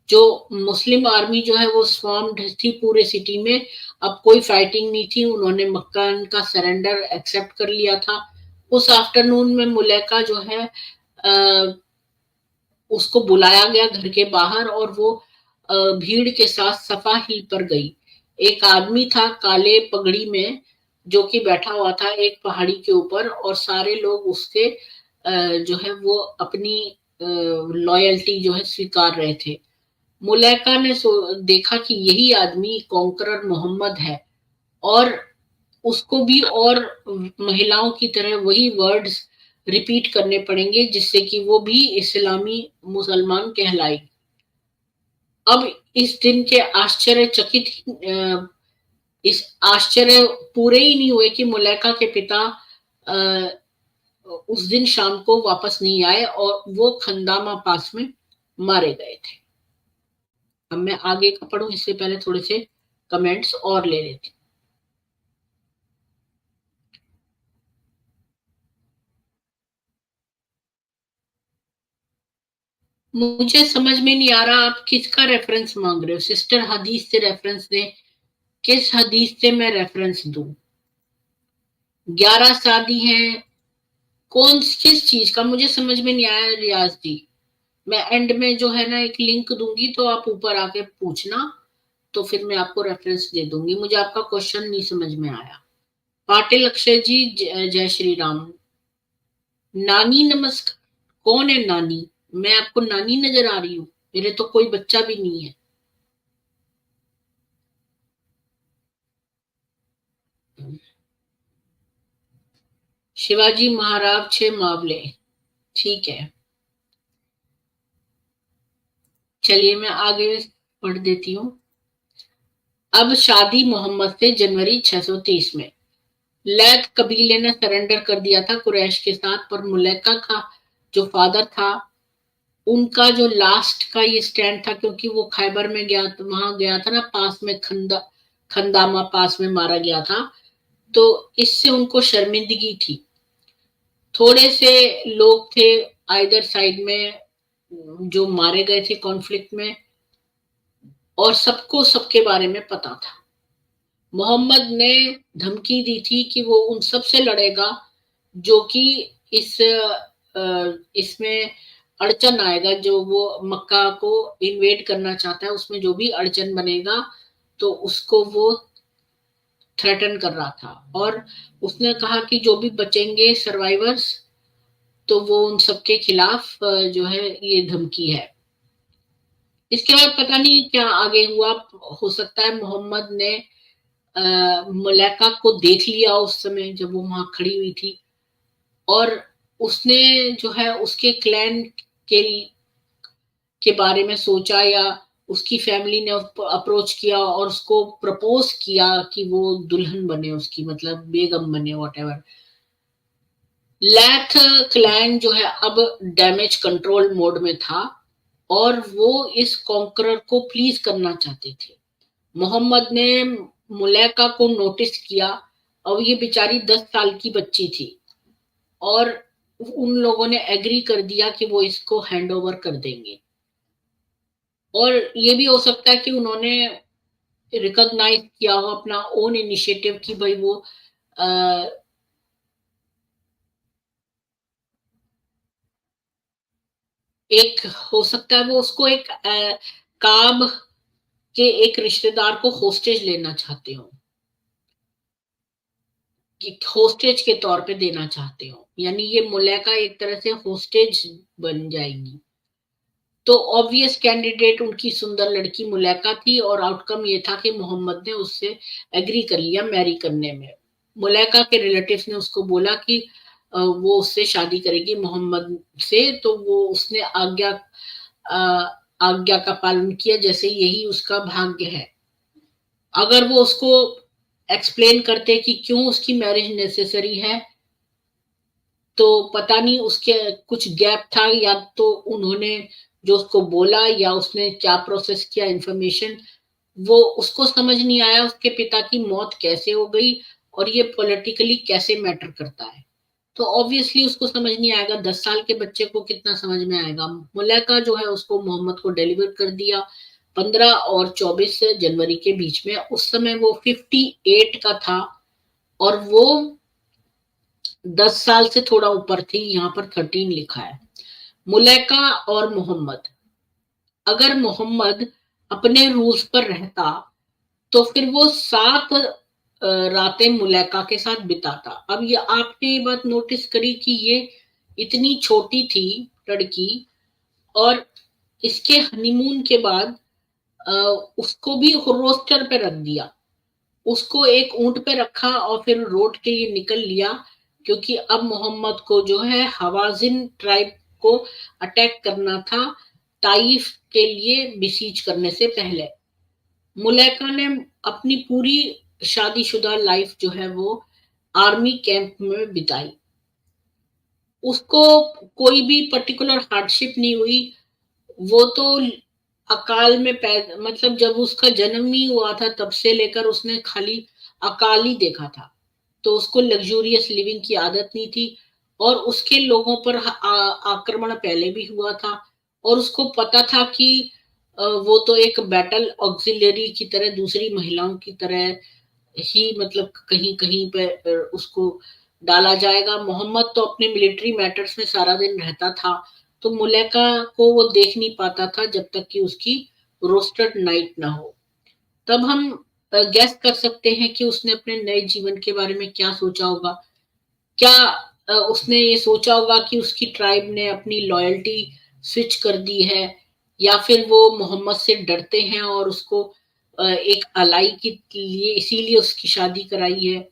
जो मुस्लिम आर्मी जो है वो स्वाम्ड थी पूरे सिटी में, अब कोई फाइटिंग नहीं थी, उन्होंने मक्कान का सरेंडर एक्सेप्ट कर लिया था। उस आफ्टरनून में मुलैका जो है उसको बुलाया गया घर के बाहर और वो भीड़ के साथ सफा हिल पर गई। एक आदमी था काले पगड़ी में जो कि बैठा हुआ था एक पहाड़ी के ऊपर, और सारे लोग उसके जो है वो अपनी लॉयल्टी जो है स्वीकार रहे थे। मुलैका ने देखा कि यही आदमी कॉन्करर मोहम्मद है, और उसको भी और महिलाओं की तरह वही वर्ड्स रिपीट करने पड़ेंगे जिससे कि वो भी इस्लामी मुसलमान कहलाई। अब इस दिन के आश्चर्यचकित इस आश्चर्य पूरे ही नहीं हुए कि मुलैका के पिता उस दिन शाम को वापस नहीं आए और वो खंदामा पास में मारे गए थे। अब मैं आगे का पढ़ूं इससे पहले थोड़े से कमेंट्स और ले लेती। मुझे समझ में नहीं आ रहा आप किसका रेफरेंस मांग रहे हो। सिस्टर हदीस से रेफरेंस दें, किस हदीस से मैं रेफरेंस दूं? 11 शादी हैं, कौन किस चीज का मुझे समझ में नहीं आया रियाज जी। मैं एंड में जो है ना एक लिंक दूंगी तो आप ऊपर आके पूछना, तो फिर मैं आपको रेफरेंस दे दूंगी। मुझे आपका क्वेश्चन नहीं समझ में आया। पाटिल अक्षय जी, जय श्री राम। नानी नमस्कार, कौन है नानी? मैं आपको नानी नजर आ रही हूँ? मेरे तो कोई बच्चा भी नहीं है। शिवाजी महाराज 6 मावले, ठीक है। चलिए मैं आगे पढ़ देती हूँ। अब शादी मोहम्मद से जनवरी 630 में। लैथ कबीले ने सरेंडर कर दिया था कुरैश के साथ, पर मुलैका का जो फादर था उनका जो लास्ट का ये स्टैंड था, क्योंकि वो खैबर में गया, वहां गया था ना पास में, खंदामा पास में मारा गया था, तो इससे उनको शर्मिंदगी थी। थोड़े से लोग थे आइदर साइड में जो मारे गए थे कॉन्फ्लिक्ट में, और सबको सबके बारे में पता था। मोहम्मद ने धमकी दी थी कि वो उन सब से लड़ेगा जो कि इस इसमें अड़चन आएगा, जो वो मक्का को इन्वेड करना चाहता है उसमें जो भी अड़चन बनेगा तो उसको वो थ्रेटन कर रहा था। और उसने कहा कि जो भी बचेंगे सर्वाइवर्स, तो वो उन सबके खिलाफ जो है ये धमकी है। इसके बाद पता नहीं क्या आगे हुआ। हो सकता है मोहम्मद ने मलाइका को देख लिया उस समय जब वो वहां खड़ी हुई थी, और उसने जो है उसके क्लैन के के बारे में सोचा, या उसकी फैमिली ने अप्रोच किया और उसको प्रपोज किया कि वो दुल्हन बने उसकी, मतलब बेगम बने, वॉटेवर। लैथ क्लैन जो है अब डैमेज कंट्रोल मोड में था, और वो इस कॉन्करर को प्लीज करना चाहते थे। मोहम्मद ने मुलैका को नोटिस किया। अब ये बेचारी 10 साल की बच्ची थी, और उन लोगों ने एग्री कर दिया कि वो इसको हैंड ओवर कर देंगे। और ये भी हो सकता है कि उन्होंने रिकॉग्नाइज किया हो अपना ओन इनिशिएटिव कि भाई वो एक हो सकता है वो उसको एक काम के एक रिश्तेदार को होस्टेज लेना चाहते हो, कि होस्टेज के तौर पे देना चाहते हो, यानी ये मुलैका एक तरह से होस्टेज बन जाएगी। तो ऑब्वियस कैंडिडेट उनकी सुंदर लड़की मुलैका थी, और आउटकम ये था कि मोहम्मद ने उससे एग्री कर लिया मैरी करने में। मुलैका के रिलेटिव्स ने उसको बोला कि वो उससे शादी करेगी मोहम्मद से, तो वो उसने आज्ञा का पालन किया, जैसे यही उसका भाग्य है। अगर वो उसको एक्सप्लेन करते कि क्यों उसकी मैरिज नेसेसरी है, तो पता नहीं उसके कुछ गैप था, या तो उन्होंने जो उसको बोला या उसने क्या प्रोसेस किया इंफॉर्मेशन, वो उसको समझ नहीं आया उसके पिता की मौत कैसे हो गई और ये पॉलिटिकली कैसे मैटर करता है। तो ऑब्वियसली उसको समझ नहीं आएगा, 10 साल के बच्चे को कितना समझ में आएगा। मुलैका जो है उसको मोहम्मद को डिलीवर कर दिया 15 और 24 जनवरी के बीच में। उस समय वो 58 का था और वो 10 साल से थोड़ा ऊपर थी, यहाँ पर 13 लिखा है। मुलैका और मोहम्मद, अगर मोहम्मद अपने रूल्स पर रहता तो फिर वो 7 रातें मुलैका के साथ बिताता। अब ये आपने ये बात नोटिस करी कि ये इतनी छोटी थी लड़की, और इसके हनीमून के बाद उसको भी रोस्टर पे रख दिया। उसको एक ऊंट पे रखा और फिर रोड के लिए निकल लिया, क्योंकि अब मोहम्मद को जो है हवाजिन ट्राइब को अटैक करना था ताइफ के लिए बिसीज करने से पहले। मुलैका ने अपनी पूरी शादीशुदा लाइफ जो है वो आर्मी कैंप में बिताई। उसको कोई भी पर्टिकुलर हार्डशिप नहीं हुई। वो तो अकाल में मतलब जब उसका जन्म ही हुआ था तब से लेकर उसने खाली अकाल ही देखा था। तो उसको लग्जूरियस लिविंग की आदत नहीं थी, और उसके लोगों पर आक्रमण पहले भी हुआ था, और उसको पता था कि वो तो एक बैटल ऑक्सिलरी की तरह दूसरी महिलाओं की तरह ही, मतलब कहीं कहीं पे उसको डाला जाएगा। मोहम्मद तो अपने मिलिट्री मैटर्स में सारा दिन रहता था, तो मुलैका को वो देख नहीं पाता था जब तक कि उसकी रोस्टेड नाइट ना हो। तब हम गेस कर सकते हैं कि उसने अपने नए जीवन के बारे में क्या सोचा होगा। क्या उसने ये सोचा होगा कि उसकी ट्राइब ने अपनी लॉयल्टी स्विच कर दी है, या फिर वो मोहम्मद से डरते हैं और उसको एक अलाई के लिए इसीलिए उसकी शादी कराई है,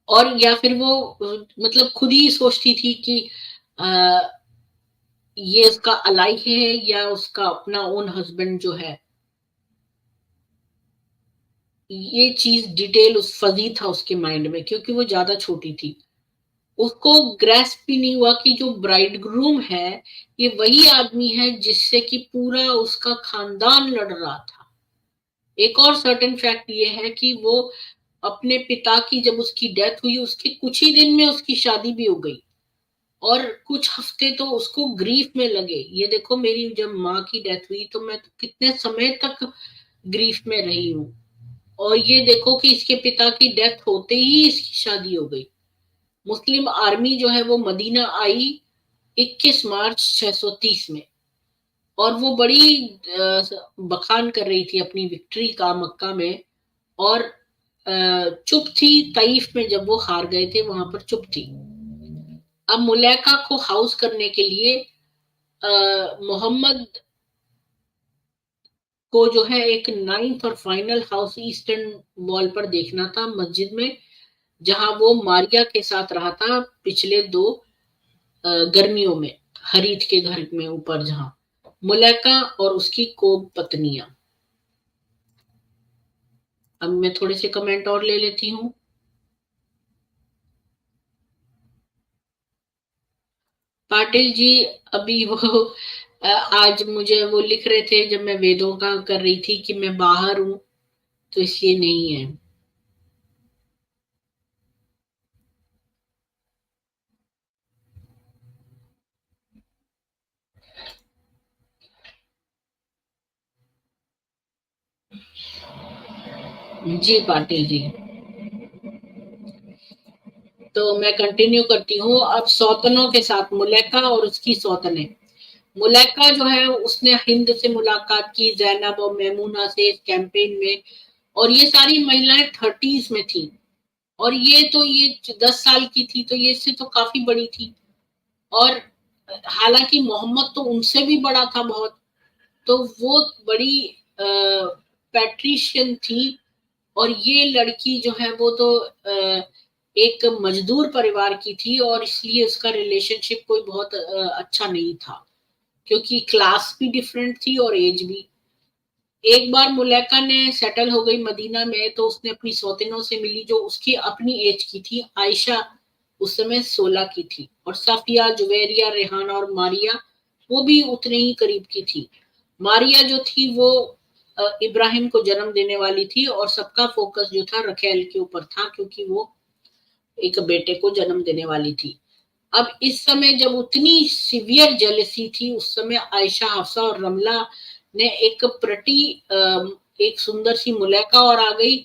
और या फिर वो मतलब खुद ही सोचती थी कि आ, ये उसका अलाई है या उसका अपना ओन हस्बैंड जो है। ये चीज डिटेल उस फजी था उसके माइंड में, क्योंकि वो ज्यादा छोटी थी। उसको ग्रेस्प भी नहीं हुआ कि जो ब्राइड ग्रूम है ये वही आदमी है जिससे कि पूरा उसका खानदान लड़ रहा था। एक और सर्टेन फैक्ट ये है कि वो अपने पिता की, जब उसकी डेथ हुई उसके कुछ ही दिन में उसकी शादी भी हो गई, और कुछ हफ्ते तो उसको ग्रीफ में लगे। ये देखो, मेरी जब माँ की डेथ हुई तो मैं तो कितने समय तक ग्रीफ में रही हूँ, और ये देखो कि इसके पिता की डेथ होते ही इसकी शादी हो गई। मुस्लिम आर्मी जो है वो मदीना आई 21 मार्च 630 में, और वो बड़ी बखान कर रही थी अपनी विक्ट्री का मक्का में, और चुप थी ताइफ में जब वो हार गए थे, वहां पर चुप थी। अब मुलैका को हाउस करने के लिए मोहम्मद को जो है एक 9th और फाइनल हाउस ईस्टर्न वॉल पर देखना था, मस्जिद में, जहां वो मारिया के साथ रहा था पिछले 2 गर्मियों में, हरीथ के घर में ऊपर, जहां मुलैका और उसकी को पत्नियां। अब मैं थोड़े से कमेंट और ले लेती हूँ। पाटिल जी, अभी वो आज मुझे वो लिख रहे थे जब मैं वेदों का कर रही थी कि मैं बाहर हूं, तो इसलिए नहीं है। जी पाटिल जी, तो मैं कंटिन्यू करती हूँ अब सौतनों के साथ। मुलैका और उसकी सौतने। मुलैका जो है उसने हिंद से मुलाकात की, जैनब और मैमूना से इस कैंपेन में, और ये सारी महिलाएं 30s में थी, और ये 10 साल की थी, तो ये इससे तो काफी बड़ी थी। और हालांकि मोहम्मद तो उनसे भी बड़ा था बहुत, तो वो बड़ी पैट्रिशियन थी, और ये लड़की जो है वो तो एक मजदूर परिवार की थी, और इसलिए उसका रिलेशनशिप कोई बहुत अच्छा नहीं था, क्योंकि क्लास भी डिफरेंट थी और एज भी। एक बार मुलैका ने सेटल हो गई मदीना में, तो उसने अपनी सौतेनों से मिली जो उसकी अपनी एज की थी। आयशा उस समय 16 की थी, और सफिया, जुवेरिया, रेहाना और मारिया वो भी उतने ही करीब की थी। मारिया जो थी वो इब्राहिम को जन्म देने वाली थी, और सबका फोकस जो था रखेल के ऊपर था, क्योंकि वो एक बेटे को जन्म देने वाली थी। अब इस समय जब उतनी सीवियर जेलसी थी, उस समय आयशा, हफ्सा और रमला ने एक सुंदर सी मुलैका और आ गई,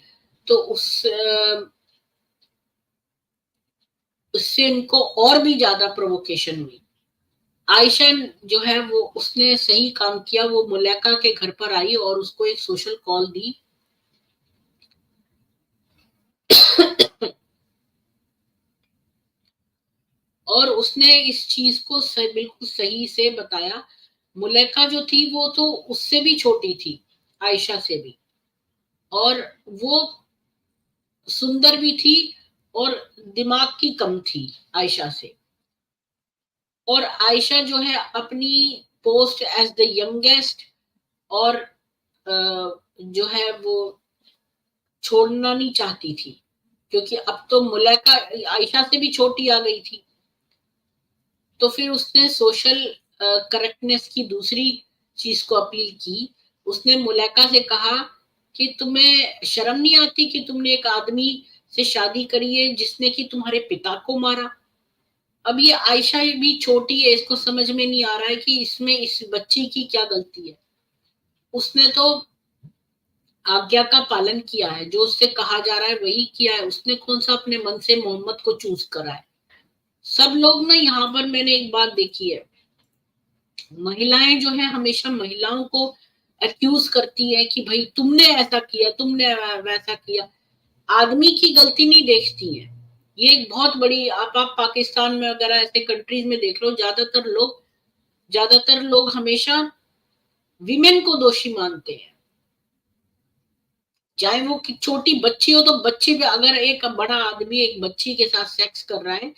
तो उससे इनको और भी ज्यादा प्रोवोकेशन हुई। आयशा जो है वो उसने सही काम किया, वो मुलैका के घर पर आई और उसको एक सोशल कॉल दी। और उसने इस चीज को बिल्कुल सही से बताया। मुलैका जो थी वो तो उससे भी छोटी थी, आयशा से भी, और वो सुंदर भी थी और दिमाग की कम थी आयशा से। और आयशा जो है अपनी पोस्ट एज द यंगेस्ट और जो है वो छोड़ना नहीं चाहती थी, क्योंकि अब तो मुलैका आयशा से भी छोटी आ गई थी। तो फिर उसने सोशल करेक्टनेस की दूसरी चीज को अपील की। उसने मुलैका से कहा कि तुम्हें शर्म नहीं आती कि तुमने एक आदमी से शादी करी है जिसने कि तुम्हारे पिता को मारा। अब ये आयशा भी छोटी है, इसको समझ में नहीं आ रहा है कि इसमें इस बच्ची की क्या गलती है। उसने तो आज्ञा का पालन किया है, जो उससे कहा जा रहा है वही किया है। उसने कौन सा अपने मन से मोहम्मद को चूज करा है। सब लोग ना, यहाँ पर मैंने एक बात देखी है, महिलाएं जो है हमेशा महिलाओं को एक्यूज करती है कि भाई तुमने ऐसा किया, तुमने वैसा किया। आदमी की गलती नहीं देखती है। ये एक बहुत बड़ी, आप पाकिस्तान में अगर ऐसे कंट्रीज में देख लो, ज्यादातर लोग हमेशा विमेन को दोषी मानते हैं। चाहे वो छोटी बच्ची हो, तो बच्ची पे अगर एक बड़ा आदमी एक बच्ची के साथ सेक्स कर रहा है,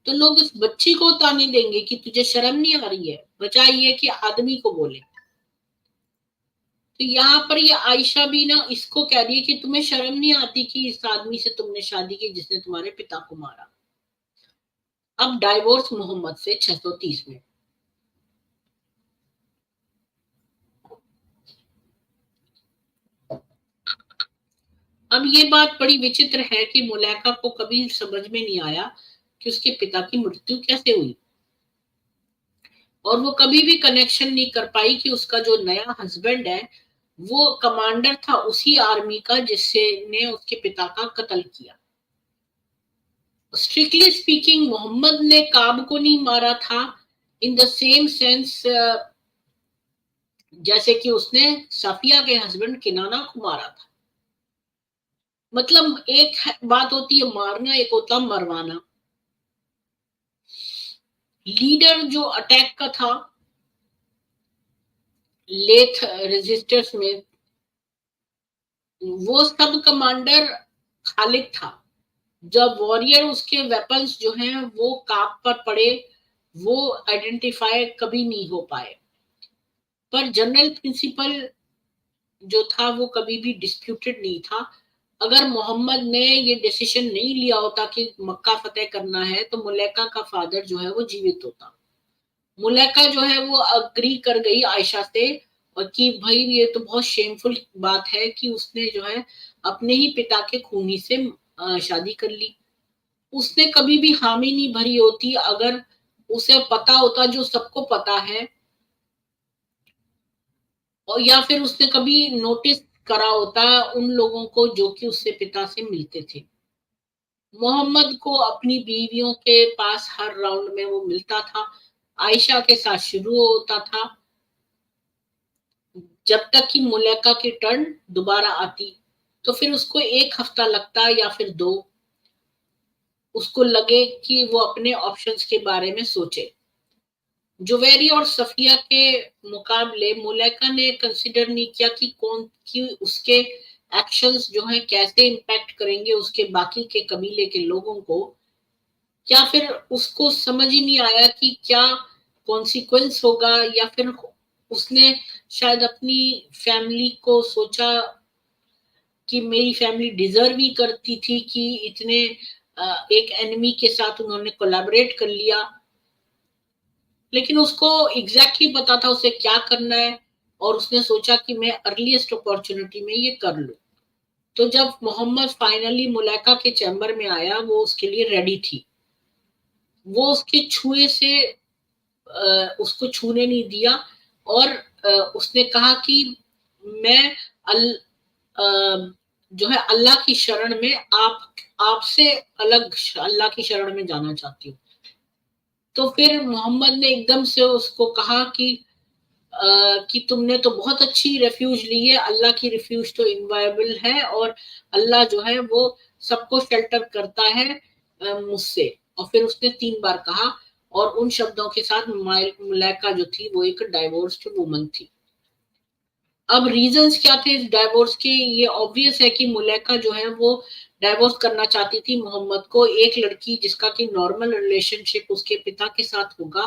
तो लोग उस बच्ची को ताने देंगे कि तुझे शर्म नहीं आ रही है, बजाय ये कि आदमी को बोले। तो यहाँ पर ये आयशा भी ना इसको कह रही है कि तुम्हें शर्म नहीं आती कि इस आदमी से तुमने शादी की जिसने तुम्हारे पिता को मारा। अब डाइवोर्स मोहम्मद से 630 में। अब ये बात बड़ी विचित्र है कि मुलैका को कभी समझ में नहीं आया कि उसके पिता की मृत्यु कैसे हुई, और वो कभी भी कनेक्शन नहीं कर पाई कि उसका जो नया हस्बैंड है वो कमांडर था उसी आर्मी का जिससे ने उसके पिता का कत्ल किया। स्ट्रिक्टली स्पीकिंग मोहम्मद ने काब को नहीं मारा था, इन द सेम सेंस जैसे कि उसने सफिया के हस्बैंड किनाना को मारा था। मतलब एक बात होती है मारना, एक होता मरवाना। लीडर जो अटैक का था लेथ रेजिस्टर्स में, वो सब कमांडर खालिद था। जब वॉरियर उसके वेपन्स जो हैं वो काप पर पड़े, वो आइडेंटिफाई कभी नहीं हो पाए। पर जनरल प्रिंसिपल जो था वो कभी भी डिस्प्यूटेड नहीं था। अगर मोहम्मद ने ये डिसीजन नहीं लिया होता कि मक्का फतेह करना है, तो मुलैका का फादर जो है वो जीवित होता। मुलैका जो है वो अग्री कर गई आयशा से, और कि भाई ये तो बहुत शेमफुल बात है कि उसने जो है अपने ही पिता के खूनी से शादी कर ली। उसने कभी भी हामी नहीं भरी होती अगर उसे पता होता जो सबको पता है, और या फिर उसने कभी नोटिस करा होता उन लोगों को जो कि उससे पिता से मिलते थे। मोहम्मद को अपनी बीवियों के पास हर राउंड में वो मिलता था। आयशा के साथ शुरू होता था, जब तक कि मुलैका की टर्न दोबारा आती। तो फिर उसको एक हफ्ता लगता या फिर 2, उसको लगे कि वो अपने ऑप्शंस के बारे में सोचे। जुवैरी और सफिया के मुकाबले मुलैका ने कंसिडर नहीं किया कि कौन की उसके एक्शंस जो हैं कैसे इम्पैक्ट करेंगे उसके बाकी के कबीले के लोगों को। या फिर उसको समझ ही नहीं आया कि क्या कॉन्सिक्वेंस होगा, या फिर उसने शायद अपनी फैमिली को सोचा कि मेरी फैमिली डिजर्व ही करती थी कि इतने एक एनिमी के साथ उन्होंने कोलैबोरेट कर लिया। लेकिन उसको एग्जैक्टली पता था उसे क्या करना है, और उसने सोचा कि मैं अर्लीस्ट अपॉर्चुनिटी में ये कर लूं। तो जब मोहम्मद फाइनली मुलैका के चैम्बर में आया, वो उसके लिए रेडी थी। वो उसके छुए से उसको छूने नहीं दिया, और उसने कहा कि मैं अल, अ, जो है अल्लाह की शरण में आपसे अलग अल्लाह की शरण में जाना चाहती हूँ। तो फिर मोहम्मद ने एकदम से उसको कहा कि तुमने तो बहुत अच्छी रेफ्यूज ली है, अल्लाह की रेफ्यूज तो इनवायबल है, और अल्लाह जो है वो सबको शेल्टर करता है मुझसे। और फिर उसने 3 बार कहा, और उन शब्दों के साथ मुलैका जो थी वो एक डाइवोर्स्ड वुमन थी। अब रीजंस क्या थे इस डाइवोर्स के? ये ऑब्वियस है कि मुलैका जो है वो डाइवोर्स करना चाहती थी मोहम्मद को। एक लड़की जिसका कि नॉर्मल रिलेशनशिप उसके पिता के साथ होगा,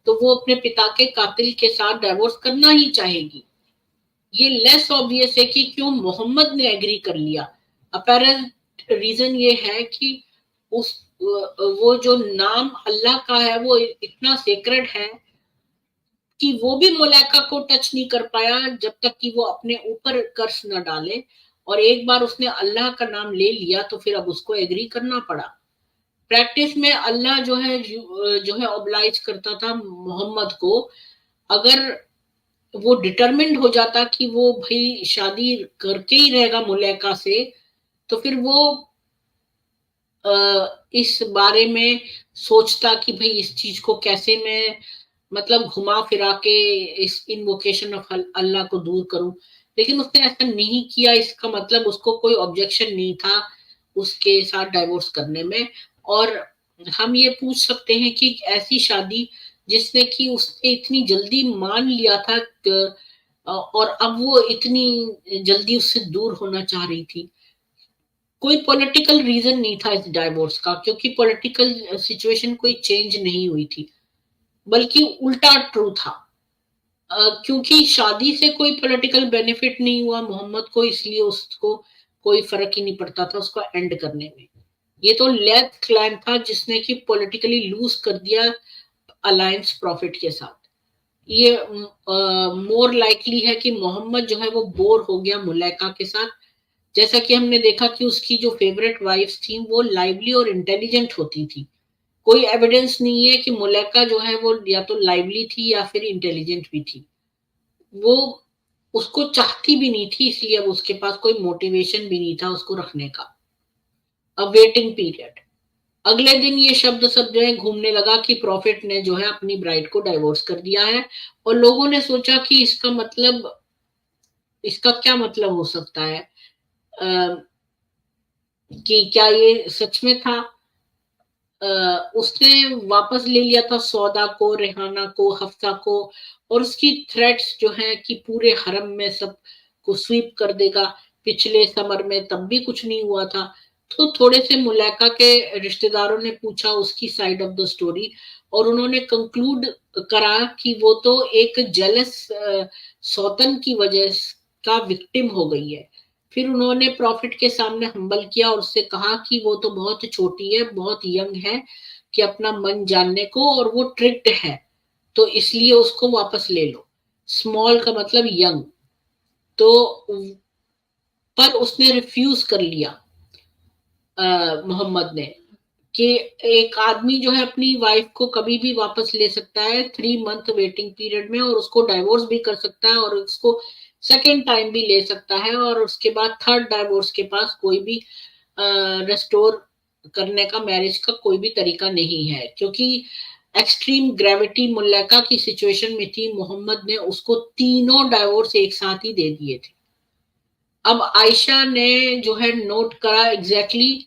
तो वो अपने पिता के कातिल के साथ डाइवोर्स करना ही चाहेगी। ये लेस ऑब्वियस है कि क्यों मोहम्मद ने एग्री कर लिया। अपेरेंट रीजन ये है कि उस वो जो नाम अल्लाह का है वो इतना सेक्रेड है कि वो भी मुलैका को टच नहीं कर पाया जब तक कि वो अपने ऊपर कर्ज न डाले। और एक बार उसने अल्लाह का नाम ले लिया तो फिर अब उसको एग्री करना पड़ा। प्रैक्टिस में अल्लाह जो है ऑब्लाइज करता था मोहम्मद को। अगर वो डिटरमिन्ड हो जाता कि वो भाई शादी करके ही रहेगा मुलैका से, तो फिर वो इस बारे में सोचता कि भाई इस चीज को कैसे मैं मतलब घुमा फिरा के इस इन्वोकेशन ऑफ अल्लाह को दूर करूं। लेकिन उसने ऐसा नहीं किया। इसका मतलब उसको कोई ऑब्जेक्शन नहीं था उसके साथ डाइवोर्स करने में। और हम ये पूछ सकते हैं कि ऐसी शादी जिसने कि उसने इतनी जल्दी मान लिया था, और अब वो इतनी जल्दी उससे दूर होना चाह रही थी। कोई पॉलिटिकल रीजन नहीं था इस डाइवोर्स का, क्योंकि पॉलिटिकल सिचुएशन कोई चेंज नहीं हुई थी, बल्कि उल्टा ट्रू था। क्योंकि शादी से कोई पॉलिटिकल बेनिफिट नहीं हुआ मोहम्मद को, इसलिए उसको कोई फर्क ही नहीं पड़ता था उसको एंड करने में। ये तो लेथ क्लैन था जिसने कि पॉलिटिकली लूज कर दिया अलायंस प्रॉफिट के साथ। ये मोर लाइकली है कि मोहम्मद जो है वो बोर हो गया मुलैका के साथ। जैसा कि हमने देखा कि उसकी जो फेवरेट वाइफ्स थी वो लाइवली और इंटेलिजेंट होती थी। कोई एविडेंस नहीं है कि मुलैका जो है वो या तो लाइवली थी या फिर इंटेलिजेंट भी थी। वो उसको चाहती भी नहीं थी, इसलिए अब उसके पास कोई मोटिवेशन भी नहीं था उसको रखने का। अब वेटिंग पीरियड। अगले दिन ये शब्द सब जो है घूमने लगा कि प्रॉफिट ने जो है अपनी ब्राइड को डाइवोर्स कर दिया है। और लोगों ने सोचा कि इसका क्या मतलब हो सकता है, कि क्या ये सच में था। उसने वापस ले लिया था सौदा को, रेहाना को, हफ्सा को, और उसकी थ्रेट्स जो है कि पूरे हरम में सब को स्वीप कर देगा। पिछले समर में तब भी कुछ नहीं हुआ था। तो थोड़े से मुलैका के रिश्तेदारों ने पूछा उसकी साइड ऑफ द स्टोरी, और उन्होंने कंक्लूड करा कि वो तो एक जेलस सौतन की वजह का विक्टिम हो गई है। फिर उन्होंने प्रॉफिट के सामने हम्बल किया और उससे कहा कि वो तो बहुत छोटी है, बहुत यंग है कि अपना मन जानने को, और वो ट्रिक्ड है, तो इसलिए उसको वापस ले लो। स्मॉल का मतलब यंग। तो पर उसने रिफ्यूज कर लिया मोहम्मद ने, कि एक आदमी जो है अपनी वाइफ को कभी भी वापस ले सकता है 3 मंथ वेटिंग पीरियड में, और उसको डाइवोर्स भी कर सकता है, और उसको सेकेंड टाइम भी ले सकता है, और उसके बाद थर्ड डाइवोर्स के पास कोई भी रेस्टोर करने का मैरिज का कोई भी तरीका नहीं है। क्योंकि एक्सट्रीम ग्रेविटी मुल्लका की सिचुएशन में थी, मोहम्मद ने उसको तीनों डाइवोर्स एक साथ ही दे दिए थे। अब आयशा ने जो है नोट करा एग्जैक्टली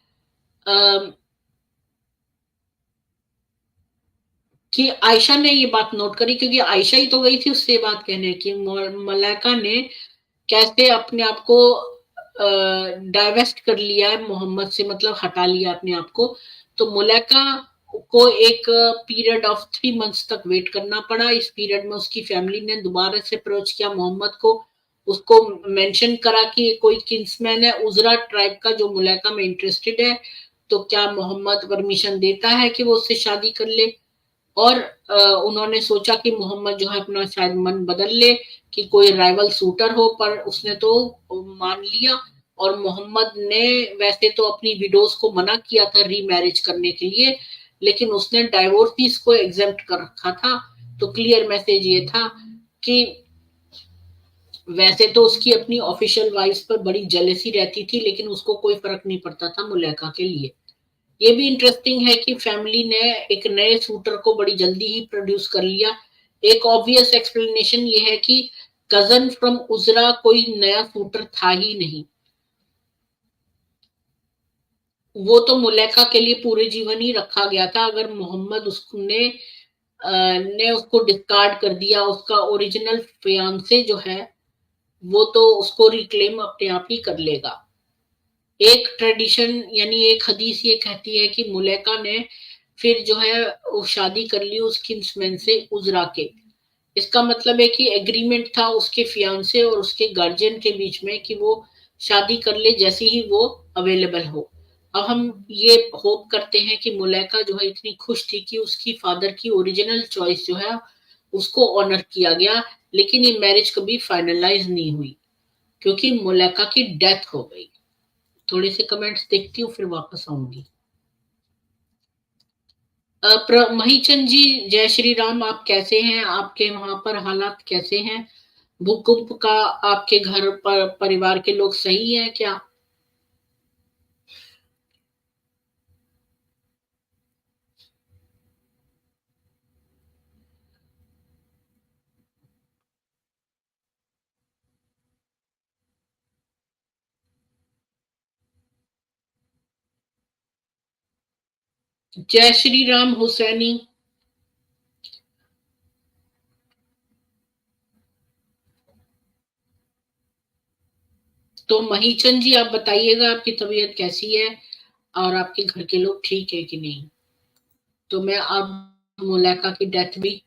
कि आयशा ने ये बात नोट करी, क्योंकि आयशा ही तो गई थी उससे बात कहने की मलाइका ने कैसे अपने आप को डाइवेस्ट कर लिया है मोहम्मद से, मतलब हटा लिया अपने आप को। तो मुलैका को एक पीरियड ऑफ 3 मंथ्स तक वेट करना पड़ा। इस पीरियड में उसकी फैमिली ने दोबारा से अप्रोच किया मोहम्मद को, उसको मेंशन करा कि कोई किंग्समैन है उजरा ट्राइब का जो मुलैका में इंटरेस्टेड है, तो क्या मोहम्मद परमिशन देता है कि वो उससे शादी कर ले। और उन्होंने सोचा कि मोहम्मद जो है अपना शायद मन बदल ले कि कोई राइवल शूटर हो, पर उसने तो मान लिया। और मोहम्मद ने वैसे तो अपनी विडोज को मना किया था रीमैरिज करने के लिए, लेकिन उसने डाइवोर्सीज को एग्जेम्प्ट कर रखा था। तो क्लियर मैसेज ये था कि वैसे तो उसकी अपनी ऑफिशियल वाइफ पर बड़ी जेलसी रहती थी, लेकिन उसको कोई फर्क नहीं पड़ता था मुलेका के लिए। ये भी इंटरेस्टिंग है कि फैमिली ने एक नए शूटर को बड़ी जल्दी ही प्रोड्यूस कर लिया। एक ऑब्वियस एक्सप्लेनेशन ये है कि कजन फ्रॉम उजरा कोई नया शूटर था ही नहीं। वो तो मुलेका के लिए पूरे जीवन ही रखा गया था। अगर मोहम्मद ने उसको डिस्कार्ड कर दिया, उसका ओरिजिनल फियांसे जो है वो तो उसको रिक्लेम अपने आप ही कर लेगा। एक ट्रेडिशन यानी एक हदीस ये कहती है कि मुलेका ने फिर जो है वो शादी कर ली उस किंग्समैन से, उजरा के। इसका मतलब है कि एग्रीमेंट था उसके फियांसे और उसके गार्जियन के बीच में कि वो शादी कर ले जैसे ही वो अवेलेबल हो। अब हम ये होप करते हैं कि मुलेका जो है इतनी खुश थी कि उसकी फादर की ओरिजिनल चॉइस जो है उसको ऑनर किया गया, लेकिन ये मैरिज कभी फाइनलाइज नहीं हुई क्योंकि मुलेका की डेथ हो गई। थोड़े से कमेंट्स देखती हूँ फिर वापस आऊंगी। महीचंद जी, जय श्री राम। आप कैसे हैं? आपके वहां पर हालात कैसे हैं? भूकंप का आपके घर पर परिवार के लोग सही हैं क्या? जय श्री राम हुसैनी। तो महीचंद जी, आप बताइएगा आपकी तबीयत कैसी है और आपके घर के लोग ठीक है कि नहीं। तो मैं अब मुलेका की डेथ भी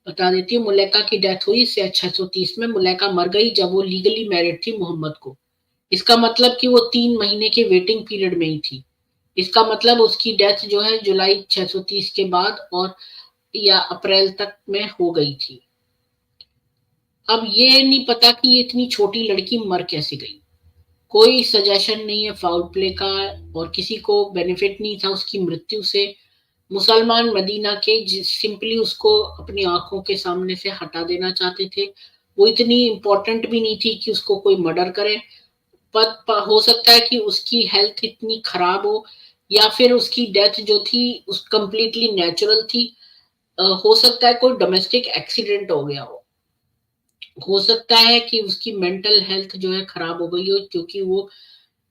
बता देती हूँ। मुलेका की डेथ हुई 630 में। मुलेका मर गई जब वो लीगली मैरिड थी मोहम्मद को। इसका मतलब कि वो 3 महीने के वेटिंग पीरियड में ही थी। इसका मतलब उसकी डेथ जो है जुलाई 630 के बाद और या अप्रैल तक में हो गई थी। अब ये नहीं पता कि ये इतनी छोटी लड़की मर कैसे गई। कोई सजेशन नहीं है फाउल प्ले का और किसी को बेनिफिट नहीं था उसकी मृत्यु से। मुसलमान मदीना के सिंपली उसको अपनी आंखों के सामने से हटा देना चाहते थे। वो इतनी इंपॉर्टेंट भी नहीं थी कि उसको कोई मर्डर करे। पर हो सकता है कि उसकी हेल्थ इतनी खराब हो या फिर उसकी डेथ जो थी उस कंप्लीटली नेचुरल थी। हो सकता है कोई डोमेस्टिक एक्सीडेंट हो गया हो सकता है कि उसकी मेंटल हेल्थ जो है खराब हो गई हो क्योंकि वो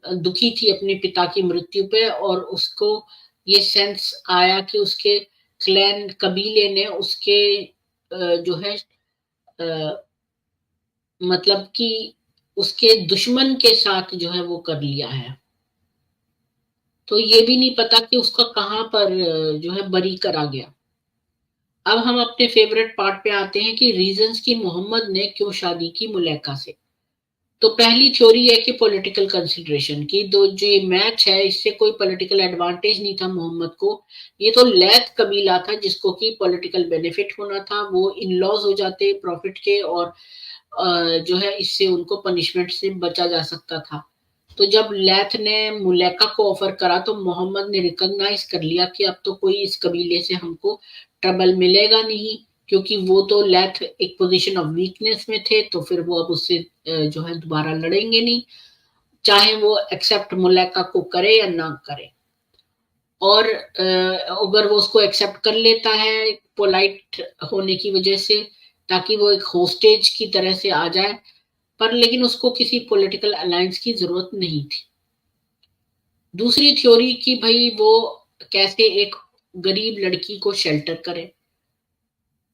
दुखी थी अपने पिता की मृत्यु पे और उसको ये सेंस आया कि उसके क्लैन कबीले ने उसके जो है मतलब कि उसके दुश्मन के साथ जो है वो कर लिया है। तो ये भी नहीं पता कि उसका कहाँ पर जो है बरी करा गया। अब हम अपने फेवरेट पार्ट पे आते हैं कि रीजंस की मोहम्मद ने क्यों शादी की मुलेका से। तो पहली थ्योरी है कि पॉलिटिकल कंसिडरेशन की। दो जो ये मैच है इससे कोई पॉलिटिकल एडवांटेज नहीं था मोहम्मद को। ये तो लैथ कबीला था जिसको कि पॉलिटिकल बेनिफिट होना था। वो इन लॉज हो जाते प्रॉफिट के और जो है इससे उनको पनिशमेंट से बचा जा सकता था। तो जब लैथ ने मुलेका को ऑफर करा तो मोहम्मद ने रिकॉग्नाइज कर लिया कि अब तो कोई इस कबीले से हमको ट्रबल मिलेगा नहीं, क्योंकि वो तो लैथ एक पोजीशन ऑफ वीकनेस में थे। तो फिर वो अब उससे जो है दोबारा लड़ेंगे नहीं, चाहे वो एक्सेप्ट मुलेका को करे या ना करे। और अगर वो उसको एक्सेप्ट कर लेता है पोलाइट होने की वजह से ताकि वो एक होस्टेज की तरह से आ जाए, पर लेकिन उसको किसी पॉलिटिकल अलायंस की जरूरत नहीं थी। दूसरी थ्योरी कि भाई वो कैसे एक गरीब लड़की को शेल्टर करे।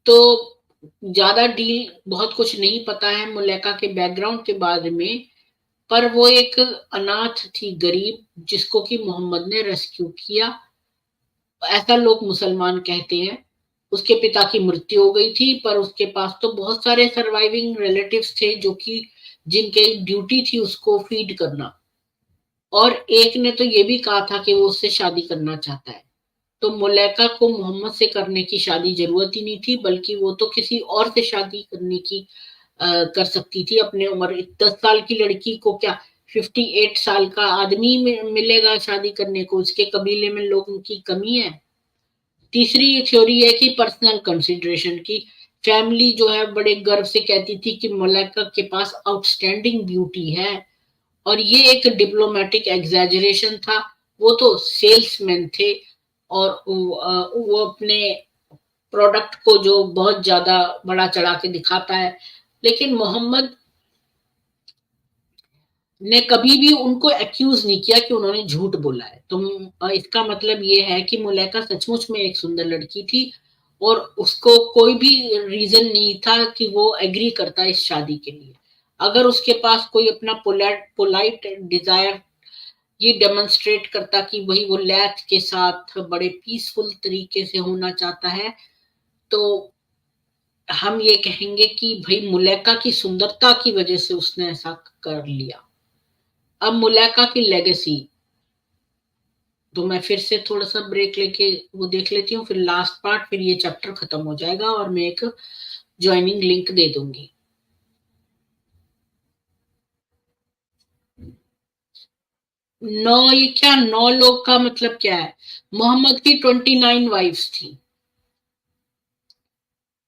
तो ज्यादा डील बहुत कुछ नहीं पता है मुलेका के बैकग्राउंड के बारे में, पर वो एक अनाथ थी, गरीब, जिसको कि मोहम्मद ने रेस्क्यू किया, ऐसा लोग मुसलमान कहते हैं। उसके पिता की मृत्यु हो गई थी पर उसके पास तो बहुत सारे सर्वाइविंग रिलेटिव्स थे जो कि जिनके ड्यूटी थी उसको फीड करना। और एक ने तो ये भी कहा था कि वो उससे शादी करना चाहता है। तो मुलेका को मोहम्मद से करने की शादी जरूरत ही नहीं थी, बल्कि वो तो किसी और से शादी करने की कर सकती थी। अपने उम्र 10 साल की लड़की को क्या 58 साल का आदमी मिलेगा शादी करने को, उसके कबीले में लोगों की कमी है। तीसरी थ्योरी है कि पर्सनल कंसिडरेशन की, फैमिली जो है बड़े गर्व से कहती थी कि मलाइका के पास आउटस्टैंडिंग ब्यूटी है, और ये एक डिप्लोमेटिक एग्जैजरेशन था। वो तो सेल्समैन थे, और वो अपने प्रोडक्ट को जो बहुत ज्यादा बड़ा चढ़ा के दिखाता है, लेकिन मोहम्मद ने कभी भी उनको एक्यूज नहीं किया कि उन्होंने झूठ बोला है। तो इसका मतलब ये है कि मुलैका सचमुच में एक सुंदर लड़की थी, और उसको कोई भी रीजन नहीं था कि वो एग्री करता इस शादी के लिए। अगर उसके पास कोई अपना पोलाइट डिजायर ये डेमोन्स्ट्रेट करता कि वही वो लैथ के साथ बड़े पीसफुल तरीके से होना चाहता है, तो हम ये कहेंगे कि भाई मुलैका की सुंदरता की वजह से उसने ऐसा कर लिया। अब मुलैका की लेगेसी, तो मैं फिर से थोड़ा सा ब्रेक लेके वो देख लेती हूँ, फिर लास्ट पार्ट, फिर ये चैप्टर खत्म हो जाएगा और मैं एक ज्वाइनिंग लिंक दे दूंगी। 9, ये क्या 9 लोग का मतलब क्या है? मोहम्मद की 29 वाइफ्स थी,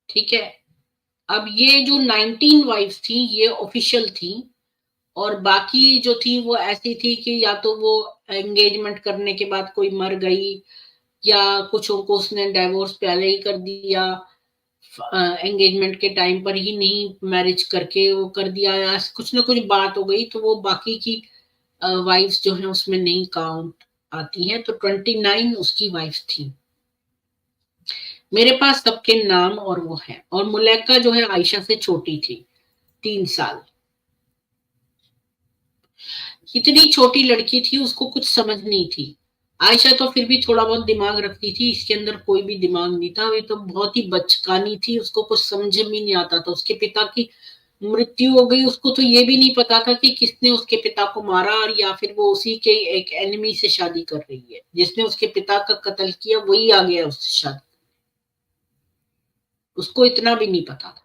ठीक है। अब ये जो 19 वाइफ्स थी ये ऑफिशियल थी, और बाकी जो थी वो ऐसी थी कि या तो वो एंगेजमेंट करने के बाद कोई मर गई, या कुछों को उसने डाइवोर्स पहले ही कर दिया, एंगेजमेंट के टाइम पर ही नहीं मैरिज करके वो कर दिया, या कुछ ना कुछ बात हो गई, तो वो बाकी की वाइफ्स जो है उसमें नहीं काउंट आती हैं। तो 29 उसकी वाइफ्स थी। मेरे पास सबके नाम और वो है, और मुलैका जो है आयशा से छोटी थी 3 साल। इतनी छोटी लड़की थी, उसको कुछ समझ नहीं थी। आयशा तो फिर भी थोड़ा बहुत दिमाग रखती थी, इसके अंदर कोई भी दिमाग नहीं था, वो तो बहुत ही बचकानी थी, उसको कुछ समझ में नहीं आता था। उसके पिता की मृत्यु हो गई, उसको तो ये भी नहीं पता था कि किसने उसके पिता को मारा, और या फिर वो उसी के एक एनिमी से शादी कर रही है, जिसने उसके पिता का कत्ल किया वही आ गया उससे शादी, उसको इतना भी नहीं पता था।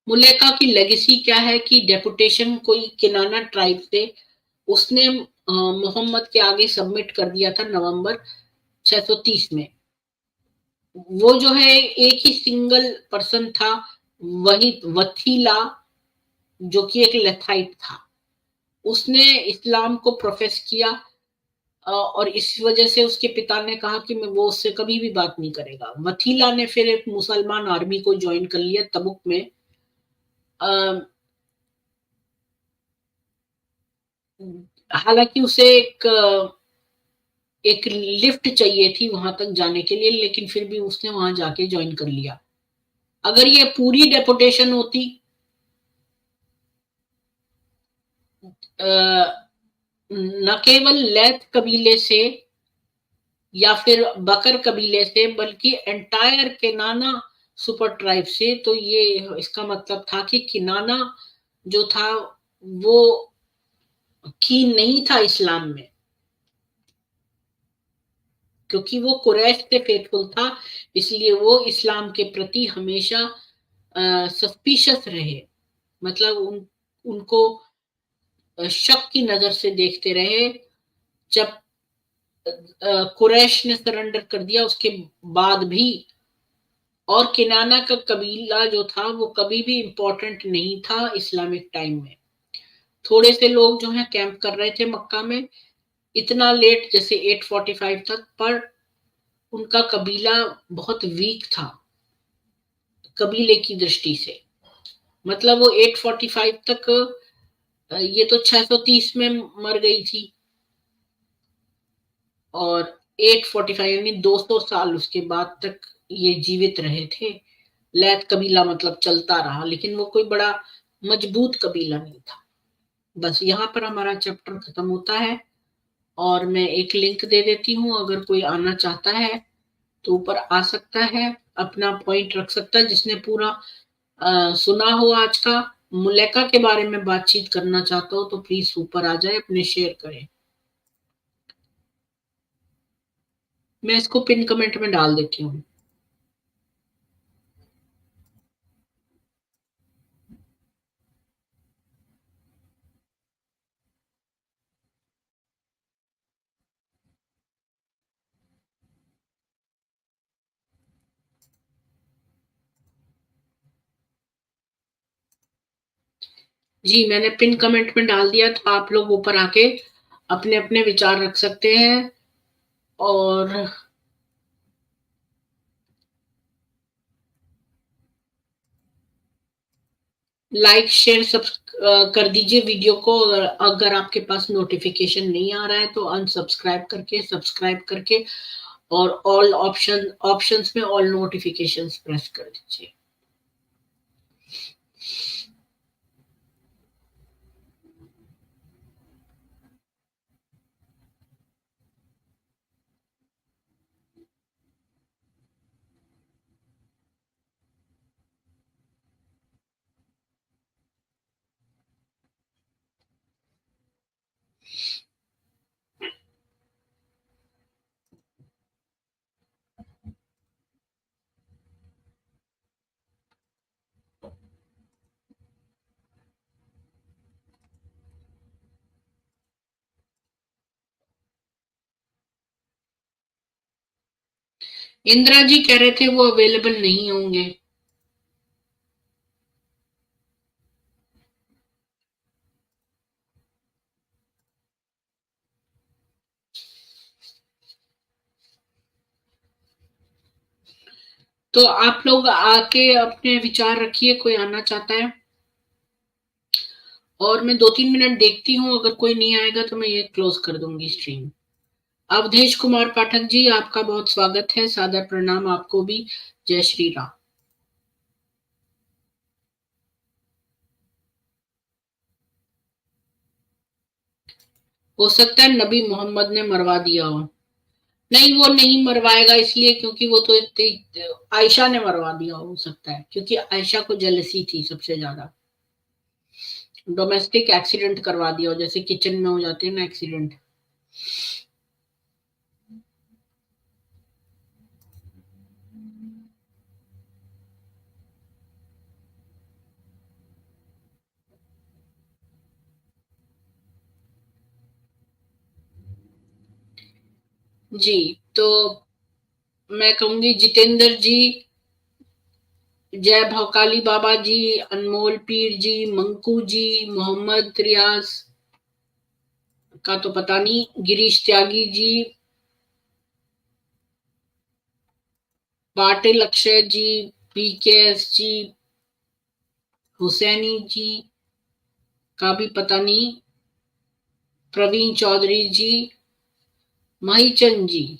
मुलेका की लेगेसी क्या है कि डेपुटेशन कोई किनाना ट्राइब से उसने मोहम्मद के आगे सबमिट कर दिया था नवंबर 630 में। वो जो है एक ही सिंगल पर्सन था, वही वथीला, जो कि एक लेथाइट था। उसने इस्लाम को प्रोफेस किया, और इस वजह से उसके पिता ने कहा कि मैं वो उससे कभी भी बात नहीं करेगा। वथीला ने फिर एक मुसलमान आर्मी को ज्वाइन कर लिया तबुक में। हालांकि उसे एक लिफ्ट चाहिए थी वहां तक जाने के लिए, लेकिन फिर भी उसने वहां जाके ज्वाइन कर लिया। अगर ये पूरी डेपुटेशन होती, न केवल लैथ कबीले से या फिर बकर कबीले से, बल्कि एंटायर किनाना सुपर ट्राइब से, तो ये इसका मतलब था कि किनाना जो था वो कीन नहीं था इस्लाम में, क्योंकि वो कुरैश से फेथफुल था, इसलिए वो इस्लाम के प्रति हमेशा सस्पिशियस रहे। मतलब उनको शक की नजर से देखते रहे। जब कुरैश ने सरेंडर कर दिया उसके बाद भी, और किनाना का कबीला जो था वो कभी भी इंपॉर्टेंट नहीं था इस्लामिक टाइम में। थोड़े से लोग जो है कैंप कर रहे थे मक्का में इतना लेट, जैसे 845 तक, पर उनका कबीला बहुत वीक था कबीले की दृष्टि से। मतलब वो 845 तक, ये तो 630 में मर गई थी, और 845 यानी 200 साल उसके बाद तक ये जीवित रहे थे। लैथ कबीला मतलब चलता रहा, लेकिन वो कोई बड़ा मजबूत कबीला नहीं था। बस यहाँ पर हमारा चैप्टर खत्म होता है, और मैं एक लिंक दे देती हूँ, अगर कोई आना चाहता है तो ऊपर आ सकता है, अपना पॉइंट रख सकता है। जिसने पूरा सुना हो आज का, मुलेका के बारे में बातचीत करना चाहता हो, तो प्लीज ऊपर आ जाए, अपने शेयर करें। मैं इसको पिन कमेंट में डाल देती हूँ। जी, मैंने पिन कमेंट में डाल दिया, तो आप लोग ऊपर आके अपने अपने विचार रख सकते हैं। और लाइक शेयर सब कर दीजिए वीडियो को। अगर आपके पास नोटिफिकेशन नहीं आ रहा है तो अनसब्सक्राइब करके सब्सक्राइब करके और ऑल ऑप्शंस में ऑल नोटिफिकेशंस प्रेस कर दीजिए। इंदिरा जी कह रहे थे वो अवेलेबल नहीं होंगे। तो आप लोग आके अपने विचार रखिए, कोई आना चाहता है। और मैं 2-3 मिनट देखती हूँ, अगर कोई नहीं आएगा तो मैं ये क्लोज कर दूंगी स्ट्रीम। अवधेश कुमार पाठक जी, आपका बहुत स्वागत है, सादर प्रणाम आपको भी। जय श्री राम। हो सकता है नबी मोहम्मद ने मरवा दिया हो। नहीं, वो नहीं मरवाएगा इसलिए क्योंकि वो तो आयशा ने मरवा दिया हो सकता है, क्योंकि आयशा को जेलसी थी सबसे ज्यादा। डोमेस्टिक एक्सीडेंट करवा दिया हो, जैसे किचन में हो जाते हैं ना एक्सीडेंट। जी, तो मैं कहूंगी जितेंद्र जी, जय भौकाली बाबा जी, अनमोल पीर जी, मंकू जी, मोहम्मद रियाज का तो पता नहीं, गिरीश त्यागी जी, पाटिल अक्षय जी, पीकेएस जी, हुसैनी जी का भी पता नहीं, प्रवीण चौधरी जी, महीचंद जी,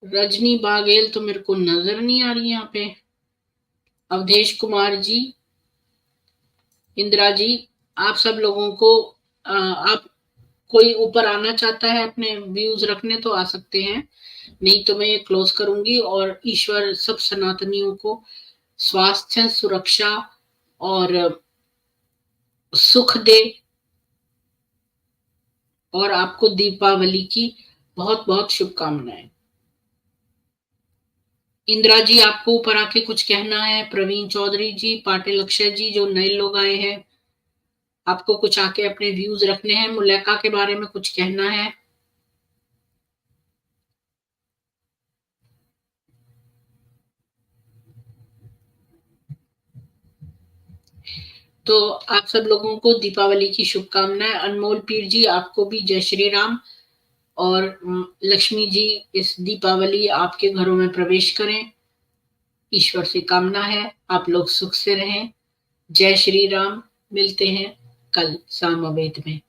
रजनी बागेल तो मेरे को नजर नहीं आ रही यहाँ पे, अवधेश कुमार जी, इंदिरा जी, आप सब लोगों को आप कोई ऊपर आना चाहता है अपने व्यूज रखने तो आ सकते हैं, नहीं तो मैं ये क्लोज करूंगी। और ईश्वर सब सनातनियों को स्वास्थ्य, सुरक्षा और सुख दे। और आपको दीपावली की बहुत बहुत शुभकामनाएं। इंदिरा जी, आपको ऊपर आके कुछ कहना है? प्रवीण चौधरी जी, पाटिल अक्षय जी, जो नए लोग आए हैं, आपको कुछ आके अपने व्यूज रखने हैं? मुलेका के बारे में कुछ कहना है? तो आप सब लोगों को दीपावली की शुभकामनाएं। अनमोल पीर जी, आपको भी जय श्री राम। और लक्ष्मी जी, इस दीपावली आपके घरों में प्रवेश करें, ईश्वर से कामना है आप लोग सुख से रहें। जय श्री राम। मिलते हैं कल सामवेद में।